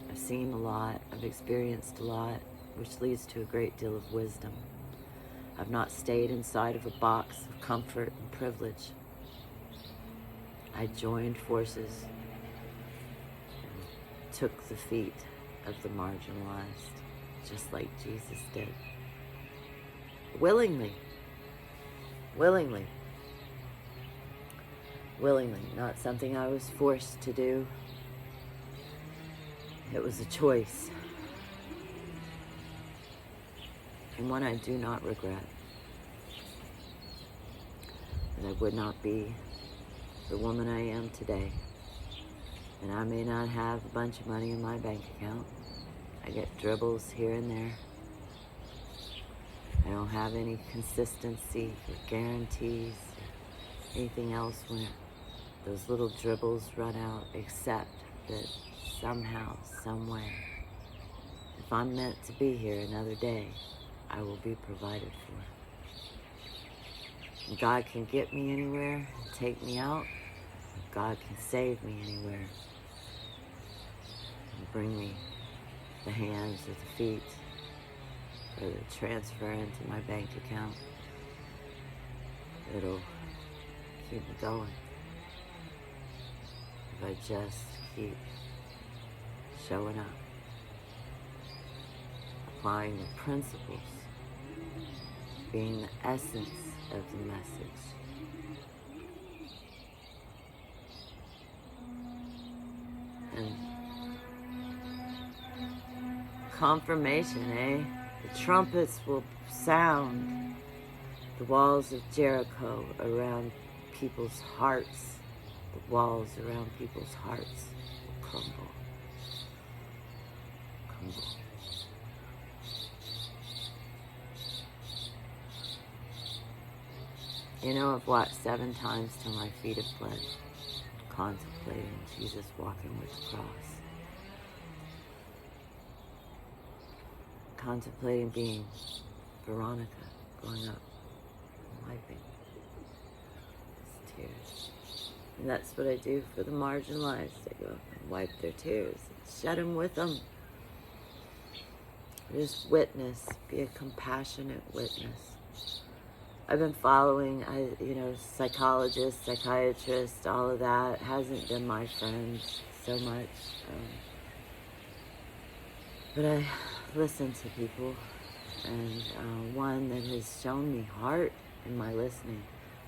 I've seen a lot. I've experienced a lot, which leads to a great deal of wisdom. I've not stayed inside of a box of comfort and privilege. I joined forces took the feet of the marginalized, just like Jesus did. Willingly. Willingly. Willingly. Not something I was forced to do. It was a choice. And one I do not regret. And I would not be the woman I am today. And I may not have a bunch of money in my bank account. I get dribbles here and there. I don't have any consistency or guarantees or anything else when those little dribbles run out, except that somehow, some way, if I'm meant to be here another day, I will be provided for. God can get me anywhere and take me out. God can save me anywhere and bring me the hands or the feet or the transfer into my bank account. It'll keep me going if I just keep showing up, applying the principles, being the essence of the message. And confirmation, eh? The trumpets will sound. The walls of Jericho around people's hearts, the walls around people's hearts will crumble. Crumble. You know, I've watched 7 times till my feet have bled, contemplating Jesus walking with the cross. Contemplating being Veronica, going up and wiping his tears. And that's what I do for the marginalized. I go up and wipe their tears, shed them with them. Just witness, be a compassionate witness. I've been following, psychologists, psychiatrists, all of that. Hasn't been my friend so much. But I listen to people, and one that has shown me heart in my listening,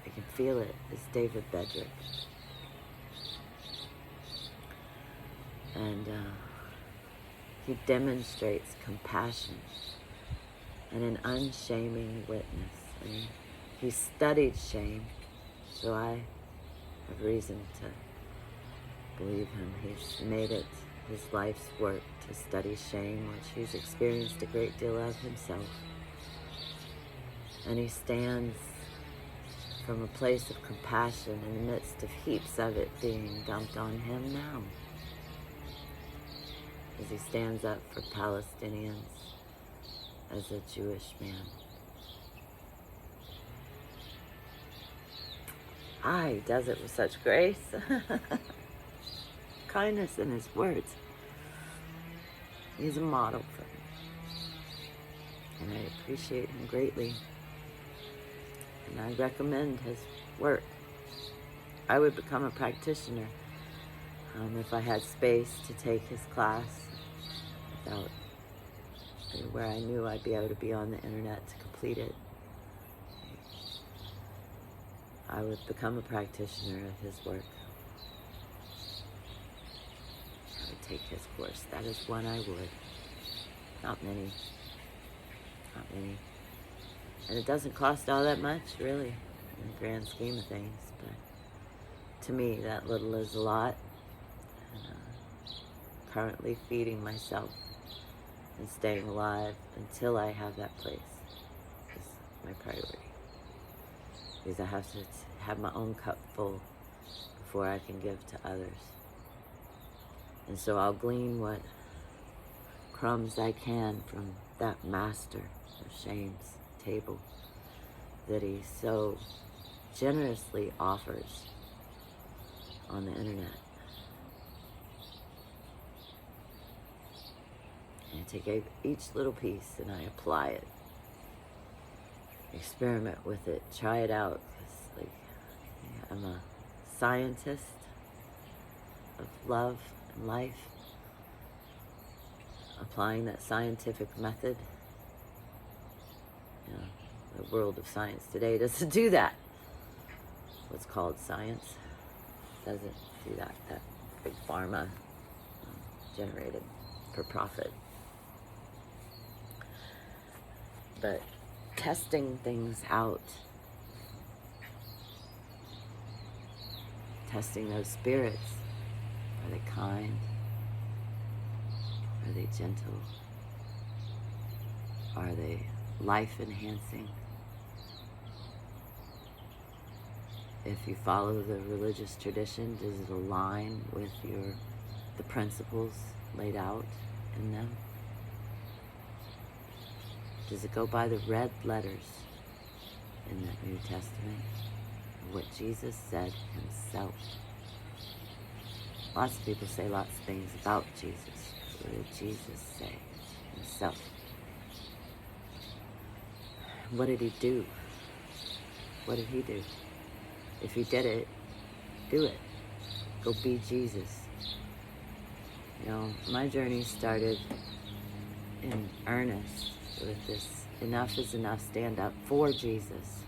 I can feel it, is David Bedrick. And he demonstrates compassion and an unshaming witness. And he studied shame, so I have reason to believe him. He's made it his life's work to study shame, which he's experienced a great deal of himself. And he stands from a place of compassion in the midst of heaps of it being dumped on him now, as he stands up for Palestinians as a Jewish man. He does it with such grace. Kindness in his words. He's a model for me. And I appreciate him greatly. And I recommend his work. I would become a practitioner if I had space to take his class without where I knew I'd be able to be on the internet to complete it. I would become a practitioner of his work. I would take his course. That is one I would. Not many. Not many. And it doesn't cost all that much, really, in the grand scheme of things. But to me, that little is a lot. And, currently feeding myself and staying alive until I have that place is my priority. Because I have to have my own cup full before I can give to others. And so I'll glean what crumbs I can from that master of shame's table that he so generously offers on the internet. And I take each little piece and I apply it. Experiment with it, try it out. I'm a scientist of love and life, applying that scientific method. You know, the world of science today doesn't do that. What's called science doesn't do that. That big pharma generated for profit. But testing things out, testing those spirits. Are they kind? Are they gentle? Are they life-enhancing? If you follow the religious tradition, does it align with the principles laid out in them? Does it go by the red letters in that New Testament? What Jesus said himself. Lots of people say lots of things about Jesus. What did Jesus say himself? What did he do? What did he do? If he did it, do it. Go be Jesus. You know, my journey started in earnest with this enough is enough, stand up for Jesus.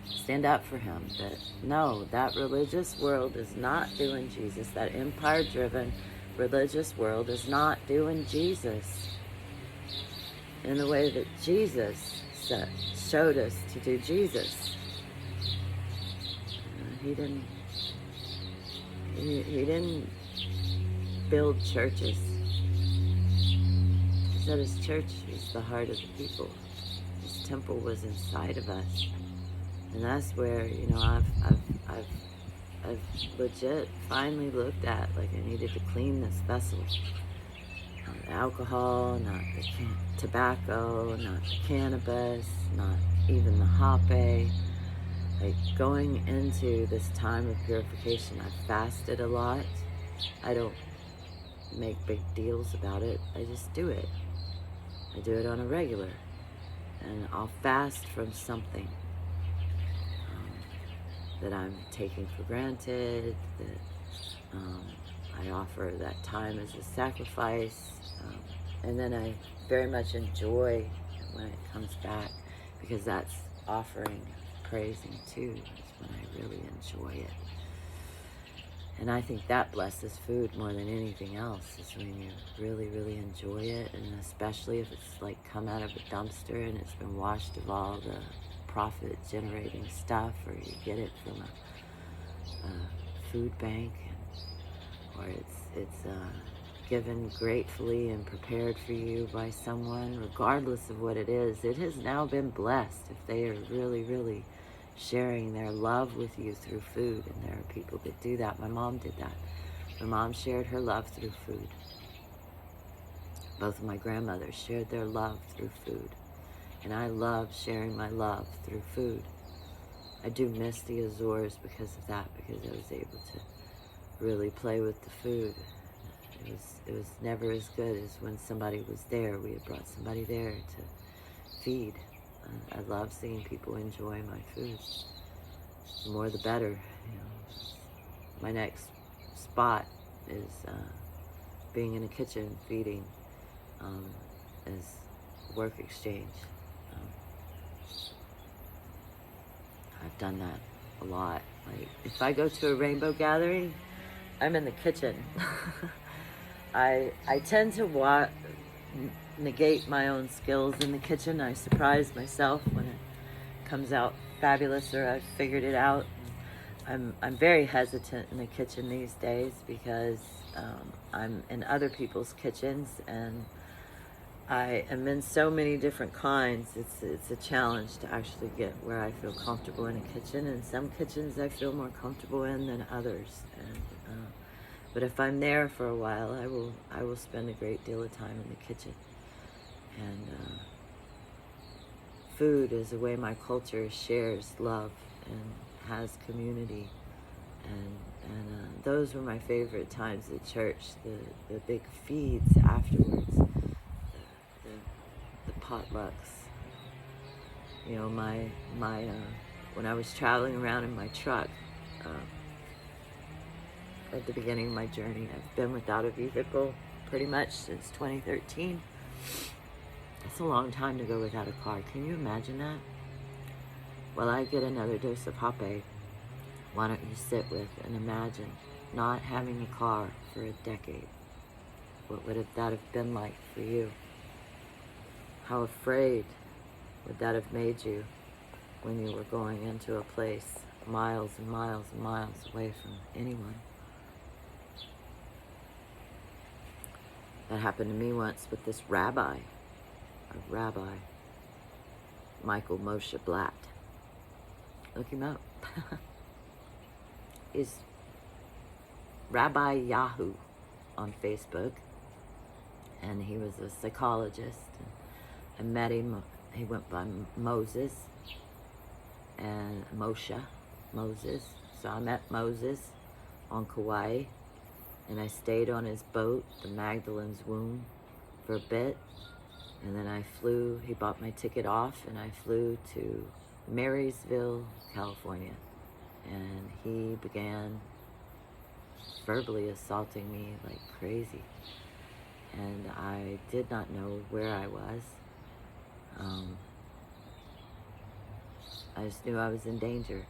Stand up for him. That no, that religious world is not doing Jesus. That empire-driven religious world is not doing Jesus in the way that Jesus showed us to do Jesus. He didn't build churches. He said his church is the heart of the people. His temple was inside of us. And that's where, you know, I've legit finally looked at, like, I needed to clean this vessel. Not the alcohol, not the tobacco, not the cannabis, not even the hape. Like, going into this time of purification, I fasted a lot. I don't make big deals about it. I just do it. I do it on a regular. And I'll fast from something that I'm taking for granted, that I offer that time as a sacrifice. And then I very much enjoy when it comes back, because that's offering, praising too. That's when I really enjoy it. And I think that blesses food more than anything else, is when you really, really enjoy it. And especially if it's like come out of a dumpster and it's been washed of all the profit generating stuff, or you get it from a food bank, or it's given gratefully and prepared for you by someone. Regardless of what it is, it has now been blessed if they are really, really sharing their love with you through food. And there are people that do that. My mom did that. My mom shared her love through food. Both of my grandmothers shared their love through food. And I love sharing my love through food. I do miss the Azores because of that, because I was able to really play with the food. It was never as good as when somebody was there. We had brought somebody there to feed. I love seeing people enjoy my food. The more the better. You know. My next spot is being in a kitchen feeding as work exchange. I've done that a lot. Like, if I go to a rainbow gathering, I'm in the kitchen. I tend to negate my own skills in the kitchen. I surprise myself when it comes out fabulous, or I've figured it out. I'm very hesitant in the kitchen these days, because I'm in other people's kitchens, and I am in so many different kinds. It's a challenge to actually get where I feel comfortable in a kitchen. And some kitchens I feel more comfortable in than others. And but if I'm there for a while, I will spend a great deal of time in the kitchen. And food is a way my culture shares love and has community. And those were my favorite times at church. The big feeds afterwards. The potlucks. You know, my when I was traveling around in my truck at the beginning of my journey, I've been without a vehicle pretty much since 2013. It's a long time to go without a car. Can you imagine that? Well, I get another dose of Hape. Why don't you sit with and imagine not having a car for a decade? What would that have been like for you? How afraid would that have made you when you were going into a place miles and miles and miles away from anyone? That happened to me once with this rabbi, Michael Moshe Blatt. Look him up. He's Rabbi Yahoo on Facebook, and he was a psychologist. I met him. He went by Moses and Moshe. So I met Moses on Kauai, and I stayed on his boat, the Magdalene's Womb, for a bit. And then I flew, he bought my ticket off, and I flew to Marysville, California. And he began verbally assaulting me like crazy. And I did not know where I was. I just knew I was in danger.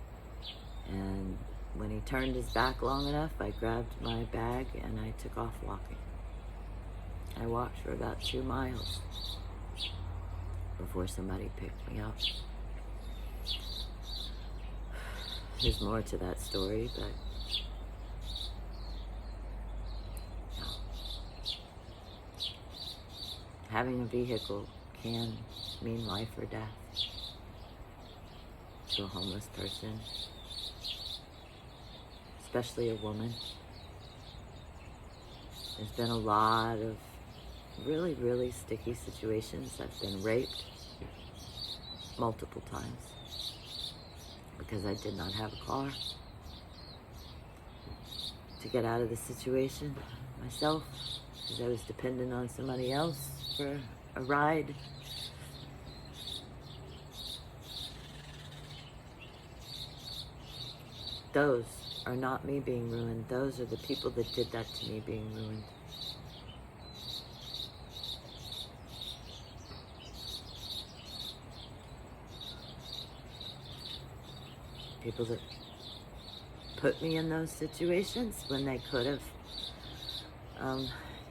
And when he turned his back long enough, I grabbed my bag and I took off walking. I walked for about 2 miles before somebody picked me up. There's more to that story, but no. Having a vehicle can mean life or death to a homeless person, especially a woman. There's been a lot of really, really sticky situations. I've been raped multiple times because I did not have a car to get out of the situation myself, because I was dependent on somebody else for a ride. Those are not me being ruined. Those are the people that did that to me being ruined. People that put me in those situations when they could have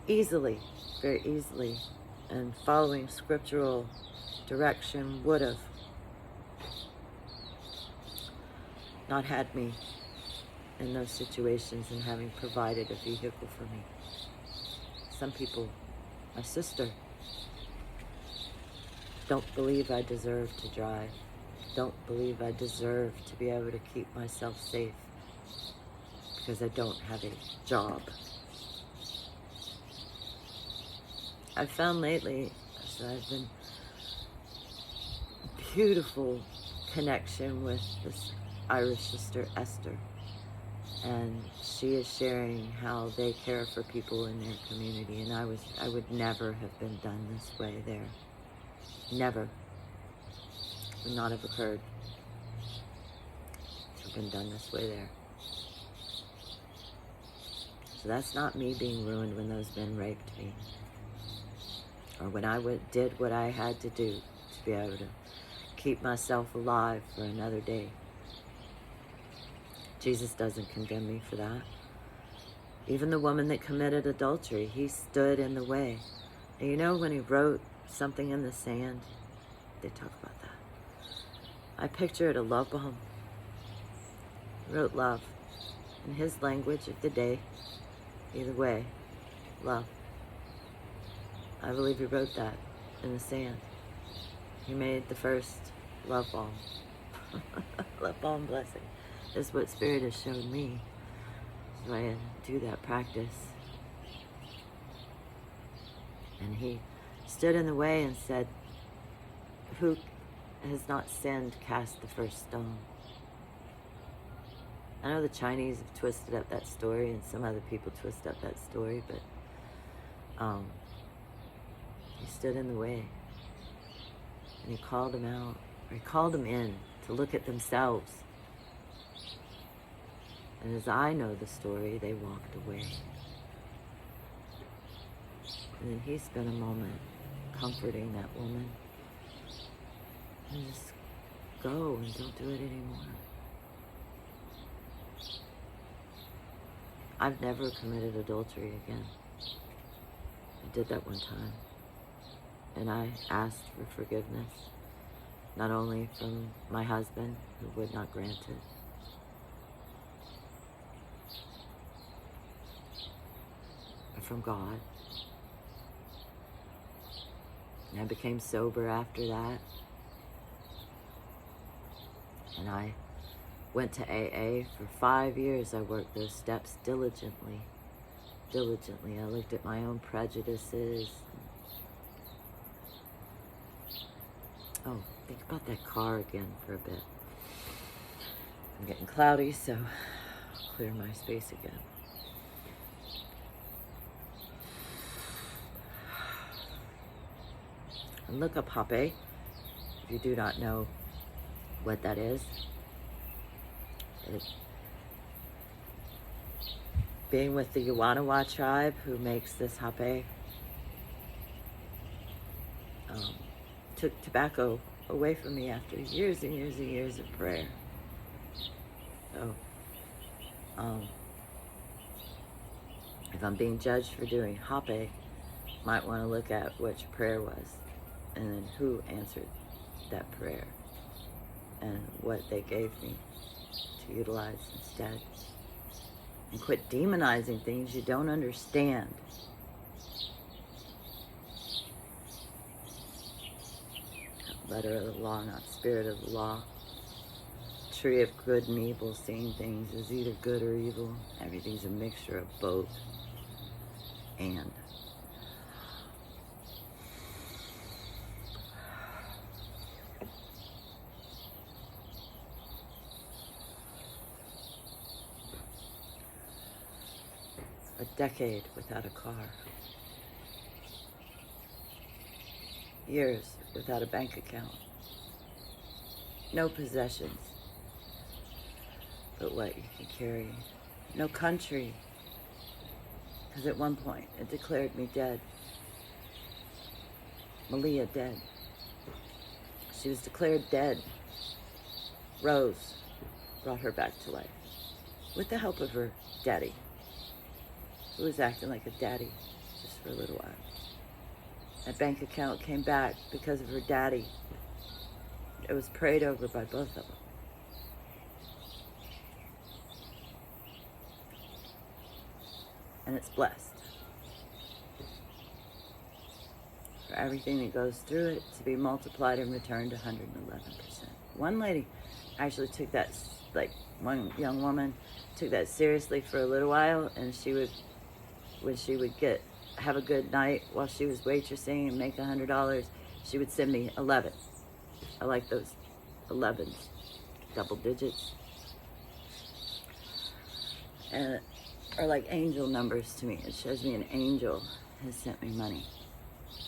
easily, very easily, and following scriptural direction, would have not had me in those situations and having provided a vehicle for me. Some people, my sister, don't believe I deserve to drive. Don't believe I deserve to be able to keep myself safe because I don't have a job. I've found lately, so I've been beautiful connection with this Irish sister, Esther, and she is sharing how they care for people in their community, and I would never have been done this way there. Never. Would not have occurred to have been done this way there. So that's not me being ruined when those men raped me, or when I did what I had to do to be able to keep myself alive for another day. Jesus doesn't condemn me for that. Even the woman that committed adultery, he stood in the way. And you know, when he wrote something in the sand, they talk about that. I picture it a love poem. He wrote love in his language of the day. Either way, love. I believe he wrote that in the sand. He made the first love balm. Love balm blessing is what Spirit has shown me. So I do that practice. And he stood in the way and said, "Who has not sinned, cast the first stone." I know the Chinese have twisted up that story, and some other people twist up that story, but he stood in the way, and he called them out, or he called them in to look at themselves. And as I know the story, they walked away. And then he spent a moment comforting that woman. And just go and don't do it anymore. I've never committed adultery again. I did that one time. And I asked for forgiveness, not only from my husband, who would not grant it, but from God. And I became sober after that. And I went to AA for 5 years. I worked those steps diligently. I looked at my own prejudices. Oh, think about that car again for a bit. I'm getting cloudy, so I'll clear my space again. And look up Hape, if you do not know what that is. Being with the Yuwanawa tribe who makes this Hape, took tobacco away from me after years and years and years of prayer. So, if I'm being judged for doing Hape, might want to look at which prayer was, and then who answered that prayer, and what they gave me to utilize instead. And quit demonizing things you don't understand. Letter of the law, not spirit of the law. Tree of good and evil, seeing things as either good or evil. Everything's a mixture of both. And a decade without a car. Years without a bank account. No possessions but what you can carry. No country, because at one point it declared me dead. Malia dead. She was declared dead. Rose brought her back to life with the help of her daddy, who was acting like a daddy just for a little while. That bank account came back because of her daddy. It was prayed over by both of them. And it's blessed. For everything that goes through it to be multiplied and returned 111%. One lady actually took that, like one young woman, took that seriously for a little while, and she would, when she would have a good night while she was waitressing and make $100, she would send me 11. I like those 11s, double digits. And are like angel numbers to me. It shows me an angel has sent me money.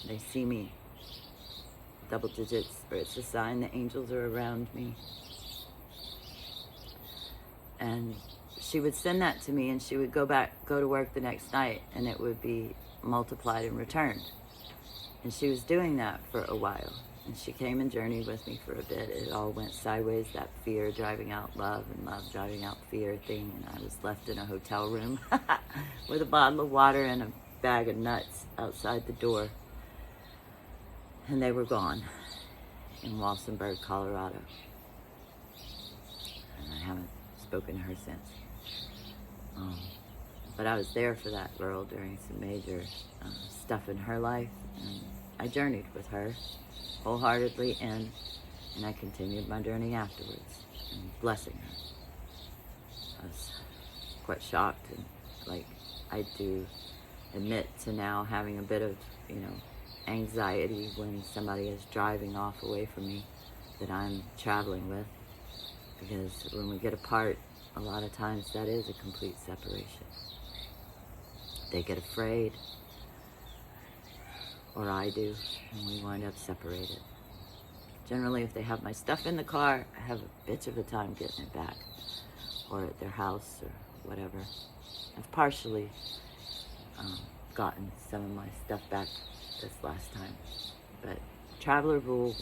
They see me, double digits, or it's a sign the angels are around me. And she would send that to me, and she would go to work the next night, and it would be multiplied and returned. And she was doing that for a while. And she came and journeyed with me for a bit. It all went sideways, that fear driving out love and love driving out fear thing. And I was left in a hotel room with a bottle of water and a bag of nuts outside the door. And they were gone in Walsenburg, Colorado. And I haven't spoken to her since. But I was there for that girl during some major stuff in her life. And I journeyed with her wholeheartedly, and I continued my journey afterwards, and blessing her. I was quite shocked, and like I do admit to now having a bit of, anxiety when somebody is driving off away from me that I'm traveling with, because when we get apart, a lot of times that is a complete separation. They get afraid, or I do, and we wind up separated. Generally, if they have my stuff in the car, I have a bitch of a time getting it back, or at their house, or whatever. I've partially gotten some of my stuff back this last time. But Traveler Rule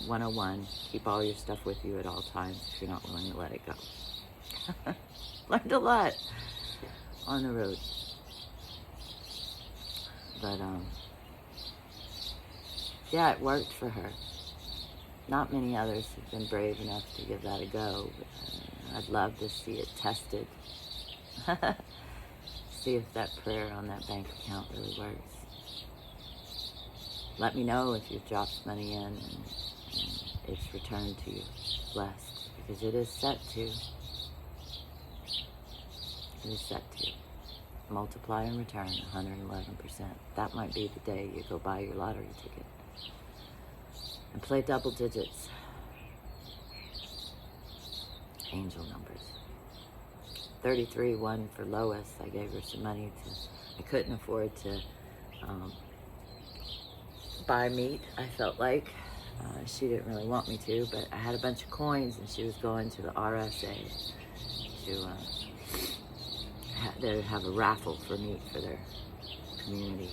101, keep all your stuff with you at all times if you're not willing to let it go. Learned a lot on the road. But, yeah, it worked for her. Not many others have been brave enough to give that a go. But, I'd love to see it tested. See if that prayer on that bank account really works. Let me know if you've dropped money in and it's returned to you blessed, because it is set to. It is set to. Multiply and return 111%. That might be the day you go buy your lottery ticket and play double digits. Angel numbers. 33 won for Lois. I gave her some money I couldn't afford to buy meat, I felt like. She didn't really want me to, but I had a bunch of coins and she was going to the RSA to have a raffle for meat for their community.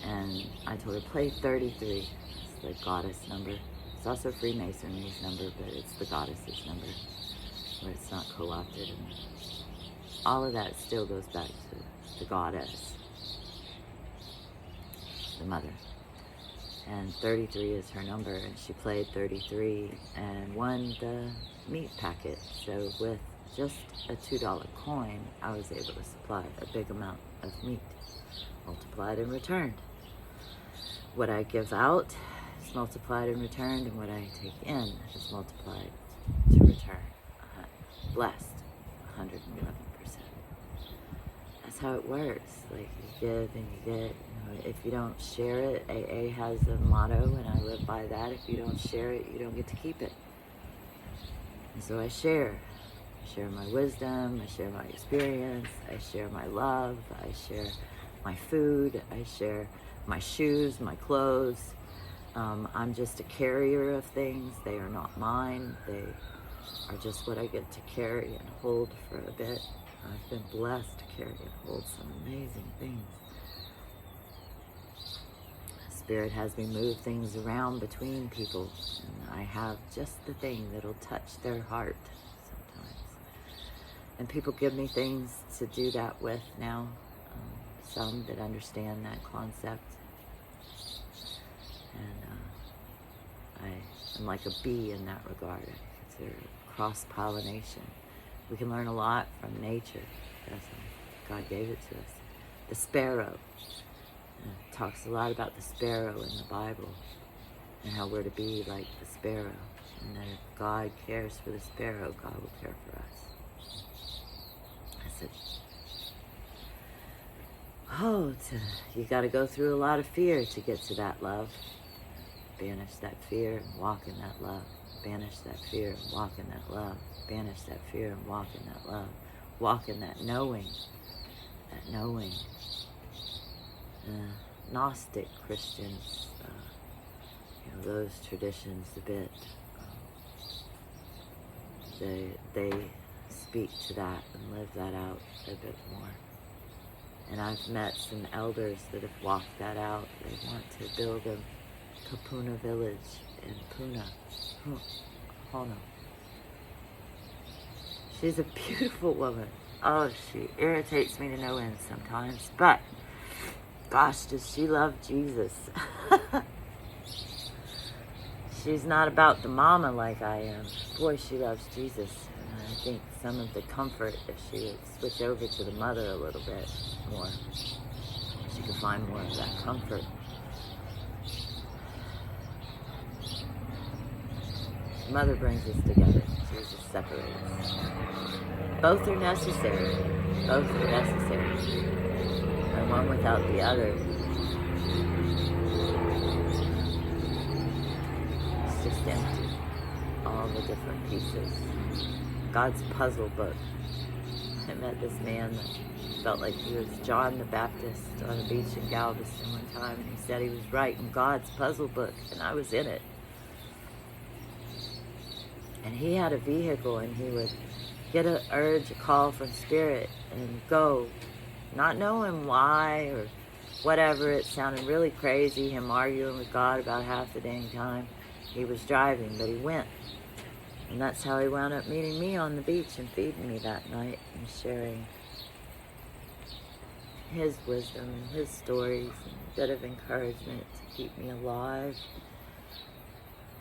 And I told her, play 33. It's the goddess number. It's also Freemasonry's number, but it's the goddess's number, where it's not co-opted. And all of that still goes back to the goddess, the mother. And 33 is her number, and she played 33 and won the meat packet. So with just a $2 coin, I was able to supply a big amount of meat, multiplied and returned. What I give out is multiplied and returned, and what I take in is multiplied to return. Blessed, 111%. That's how it works. Like, you give and you get. If you don't share it, AA has a motto, and I live by that. If you don't share it, you don't get to keep it. And so I share. I share my wisdom, I share my experience, I share my love, I share my food, I share my shoes, my clothes. I'm just a carrier of things. They are not mine. They are just what I get to carry and hold for a bit. I've been blessed to carry and hold some amazing things. Spirit has me move things around between people, and I have just the thing that'll touch their heart sometimes. And people give me things to do that with now, some that understand that concept. And I am like a bee in that regard. I consider it cross-pollination. We can learn a lot from nature. That's how God gave it to us. The sparrow. It talks a lot about the sparrow in the Bible and how we're to be like the sparrow. And that if God cares for the sparrow, God will care for us. I said, you got to go through a lot of fear to get to that love. Banish that fear and walk in that love. Banish that fear and walk in that love. Banish that fear and walk in that love. Walk in that knowing. That knowing. Gnostic Christians, those traditions a bit, they speak to that and live that out a bit more. And I've met some elders that have walked that out. They want to build a Kapuna village in Puna, Hono. She's a beautiful woman. Oh, she irritates me to no end sometimes, but gosh, does she love Jesus. She's not about the mama like I am. Boy, she loves Jesus. And I think some of the comfort, if she would switch over to the mother a little bit more, she could find more of that comfort. Mother brings us together. Jesus separates us. Both are necessary. Both are necessary. And one without the other, it's just empty. All the different pieces. God's puzzle book. I met this man that felt like he was John the Baptist on a beach in Galveston one time, and he said he was writing God's puzzle book, and I was in it. And he had a vehicle, and he would get an urge, a call from Spirit, and go, not knowing why or whatever. It sounded really crazy, him arguing with God about half the dang time he was driving, but he went. And that's how he wound up meeting me on the beach and feeding me that night and sharing his wisdom and his stories and a bit of encouragement to keep me alive.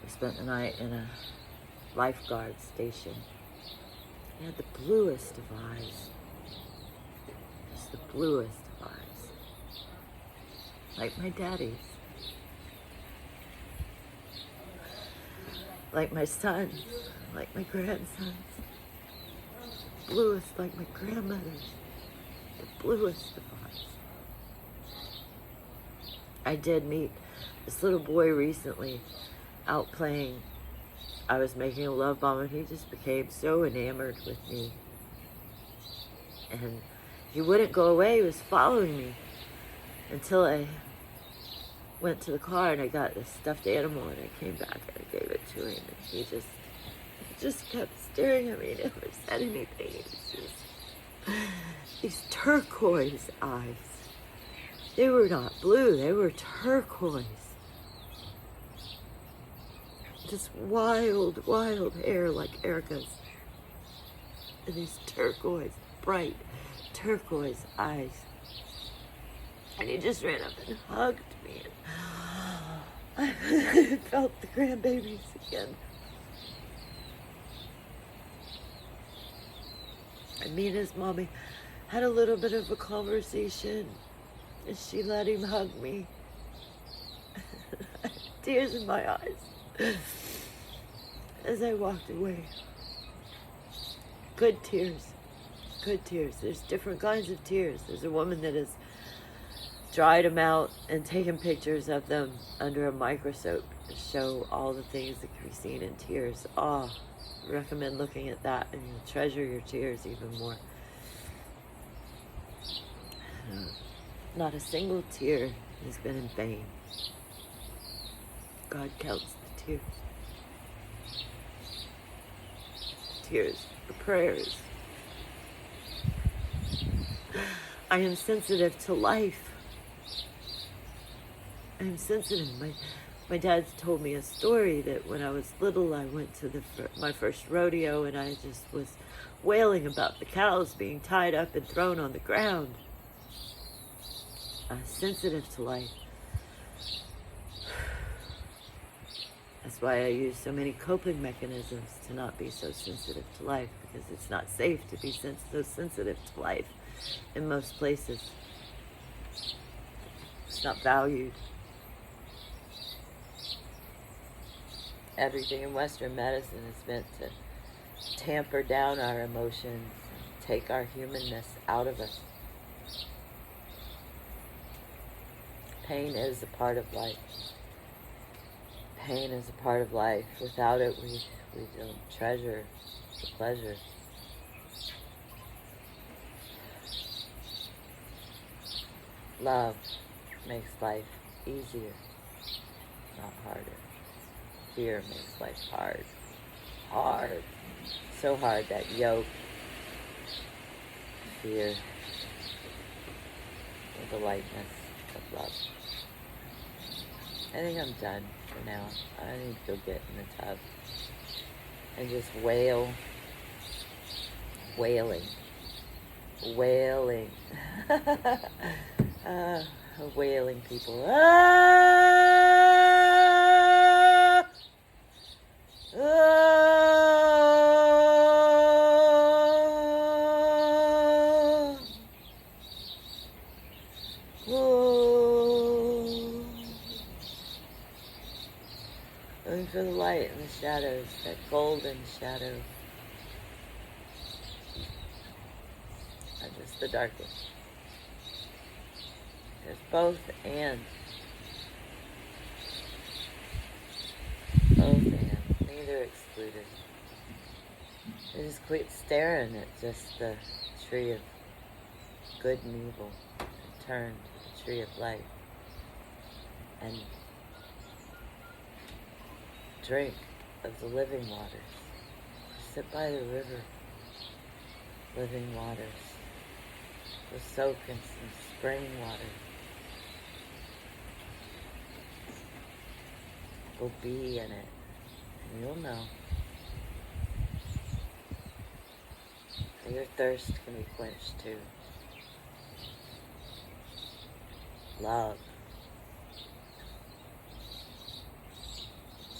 We spent the night in a lifeguard station. He had the bluest of eyes. Just the bluest of eyes. Like my daddy's. Like my sons. Like my grandsons. Bluest like my grandmother's. The bluest of eyes. I did meet this little boy recently out playing. I was making a love bomb and he just became so enamored with me. And he wouldn't go away. He was following me until I went to the car and I got this stuffed animal and I came back and I gave it to him and he just kept staring at me. He never said anything. It's just these turquoise eyes. They were not blue, they were turquoise. Just wild, wild hair like Erica's. And these turquoise, bright turquoise eyes. And he just ran up and hugged me. And I felt the grandbabies again. And me and his mommy had a little bit of a conversation. And she let him hug me. Tears in my eyes as I walked away. Good tears. Good tears. There's different kinds of tears. There's a woman that has dried them out and taken pictures of them under a microscope to show all the things that can be seen in tears. Oh, I recommend looking at that and you'll treasure your tears even more. Not a single tear has been in vain. God counts the tears. Tears are prayers. I am sensitive to life. I am sensitive. My dad told me a story that when I was little, I went to my first rodeo and I just was wailing about the cows being tied up and thrown on the ground. I'm sensitive to life. That's why I use so many coping mechanisms to not be so sensitive to life, because it's not safe to be so sensitive to life in most places. It's not valued. Everything in Western medicine is meant to tamper down our emotions and take our humanness out of us. Pain is a part of life. Pain is a part of life. Without it, we don't treasure the pleasure. Love makes life easier, not harder. Fear makes life hard. Hard. So hard, that yoke. Fear. With the lightness of love. I think I'm done for now. I need to go get in the tub and just wail. Wailing. Wailing people. Looking for the light in the shadows, that golden shadow. Not just the darkest. There's both and. Both and. Neither excluded. I just quit staring at just the tree of good and evil and turned to the tree of light and drink of the living waters. Sit by the river, living waters. Go soak in some spring water. Go be in it. And you'll know. So your thirst can be quenched too. Love.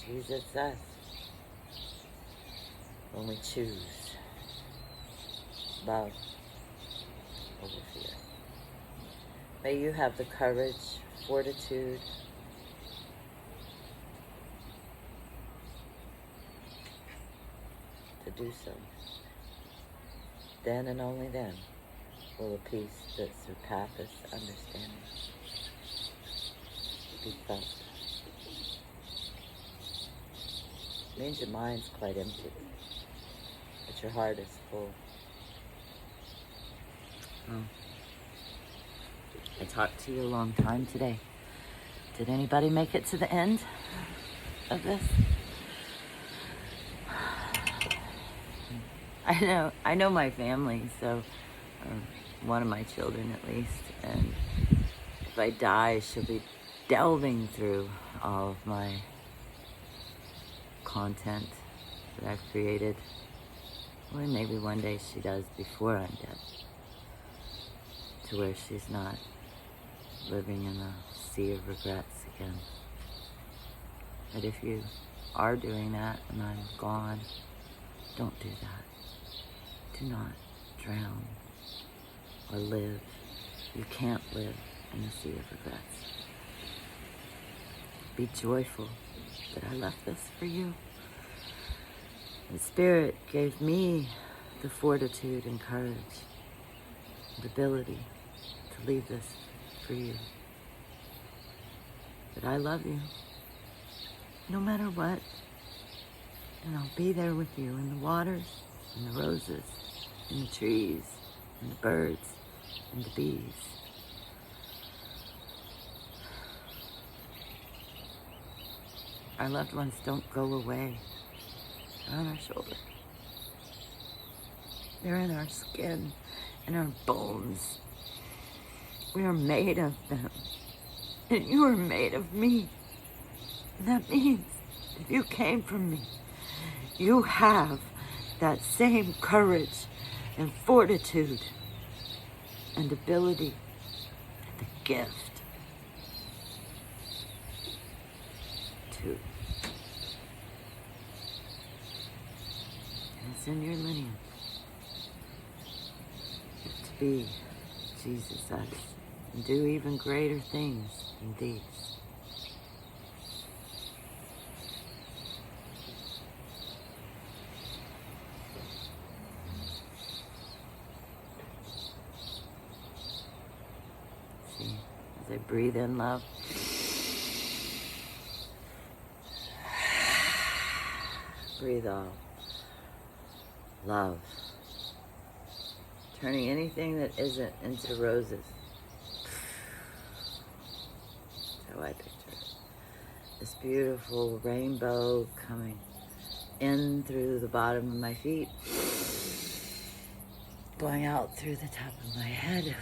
Jesus us when we choose love over fear. May you have the courage, fortitude, to do so. Then and only then will a peace that surpasses understanding be felt. It means your mind's quite empty, but your heart is full. Oh. I talked to you a long time today. Did anybody make it to the end of this? I know my family, so one of my children at least, and if I die, she'll be delving through all of my content that I've created. Or maybe one day she does before I'm dead, to where she's not living in a sea of regrets again. But if you are doing that and I'm gone, don't do that. Do not drown or live. You can't live in a sea of regrets. Be joyful that I left this for you. The Spirit gave me the fortitude and courage, the ability to leave this for you. That I love you, no matter what, and I'll be there with you in the waters, in the roses, in the trees, in the birds, and the bees. Our loved ones don't go away. They're on our shoulder. They're in our skin, in our bones. We are made of them. And you are made of me. And that means if you came from me, you have that same courage and fortitude and ability and the gift to. And it's in your lineage to be Jesus us and do even greater things than these. See, as I breathe in love, breathe out love, turning anything that isn't into roses. That's how I picture it. This beautiful rainbow coming in through the bottom of my feet, going out through the top of my head,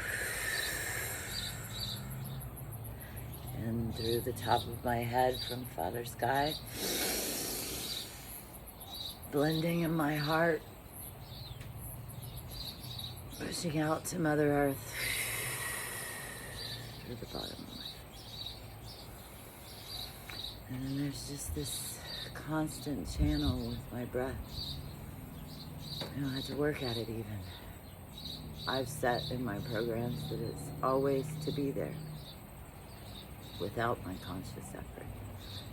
and through the top of my head from Father Sky, blending in my heart, pushing out to Mother Earth through the bottom of my feet. And then there's just this constant channel with my breath. I don't have to work at it even. I've set in my programs that it's always to be there without my conscious effort.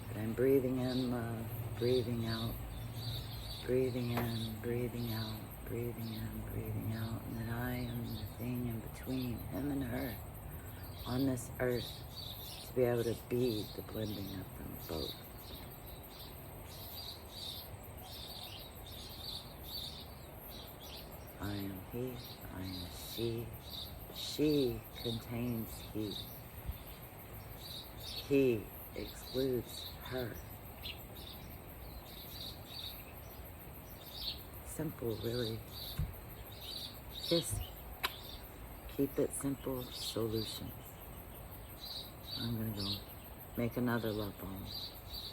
But I'm breathing in love, breathing out, breathing in, breathing out, breathing in, breathing out, and that I am the thing in between him and her on this earth to be able to be the blending of them both. I am he, I am she. She contains he. He excludes her. Simple, really. Just keep it simple solutions. I'm gonna go make another love bomb.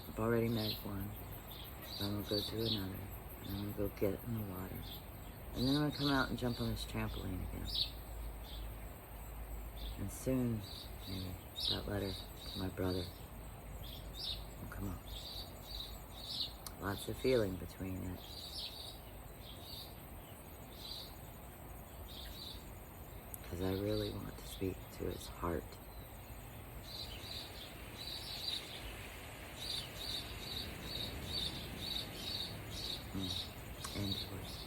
I've already met one. Then I'm going to go to another. And then I'm going to go get in the water. And then I'm going to come out and jump on this trampoline again. And soon, maybe, that letter to my brother will come up. Lots of feeling between it. Because I really want to speak to his heart. And yours.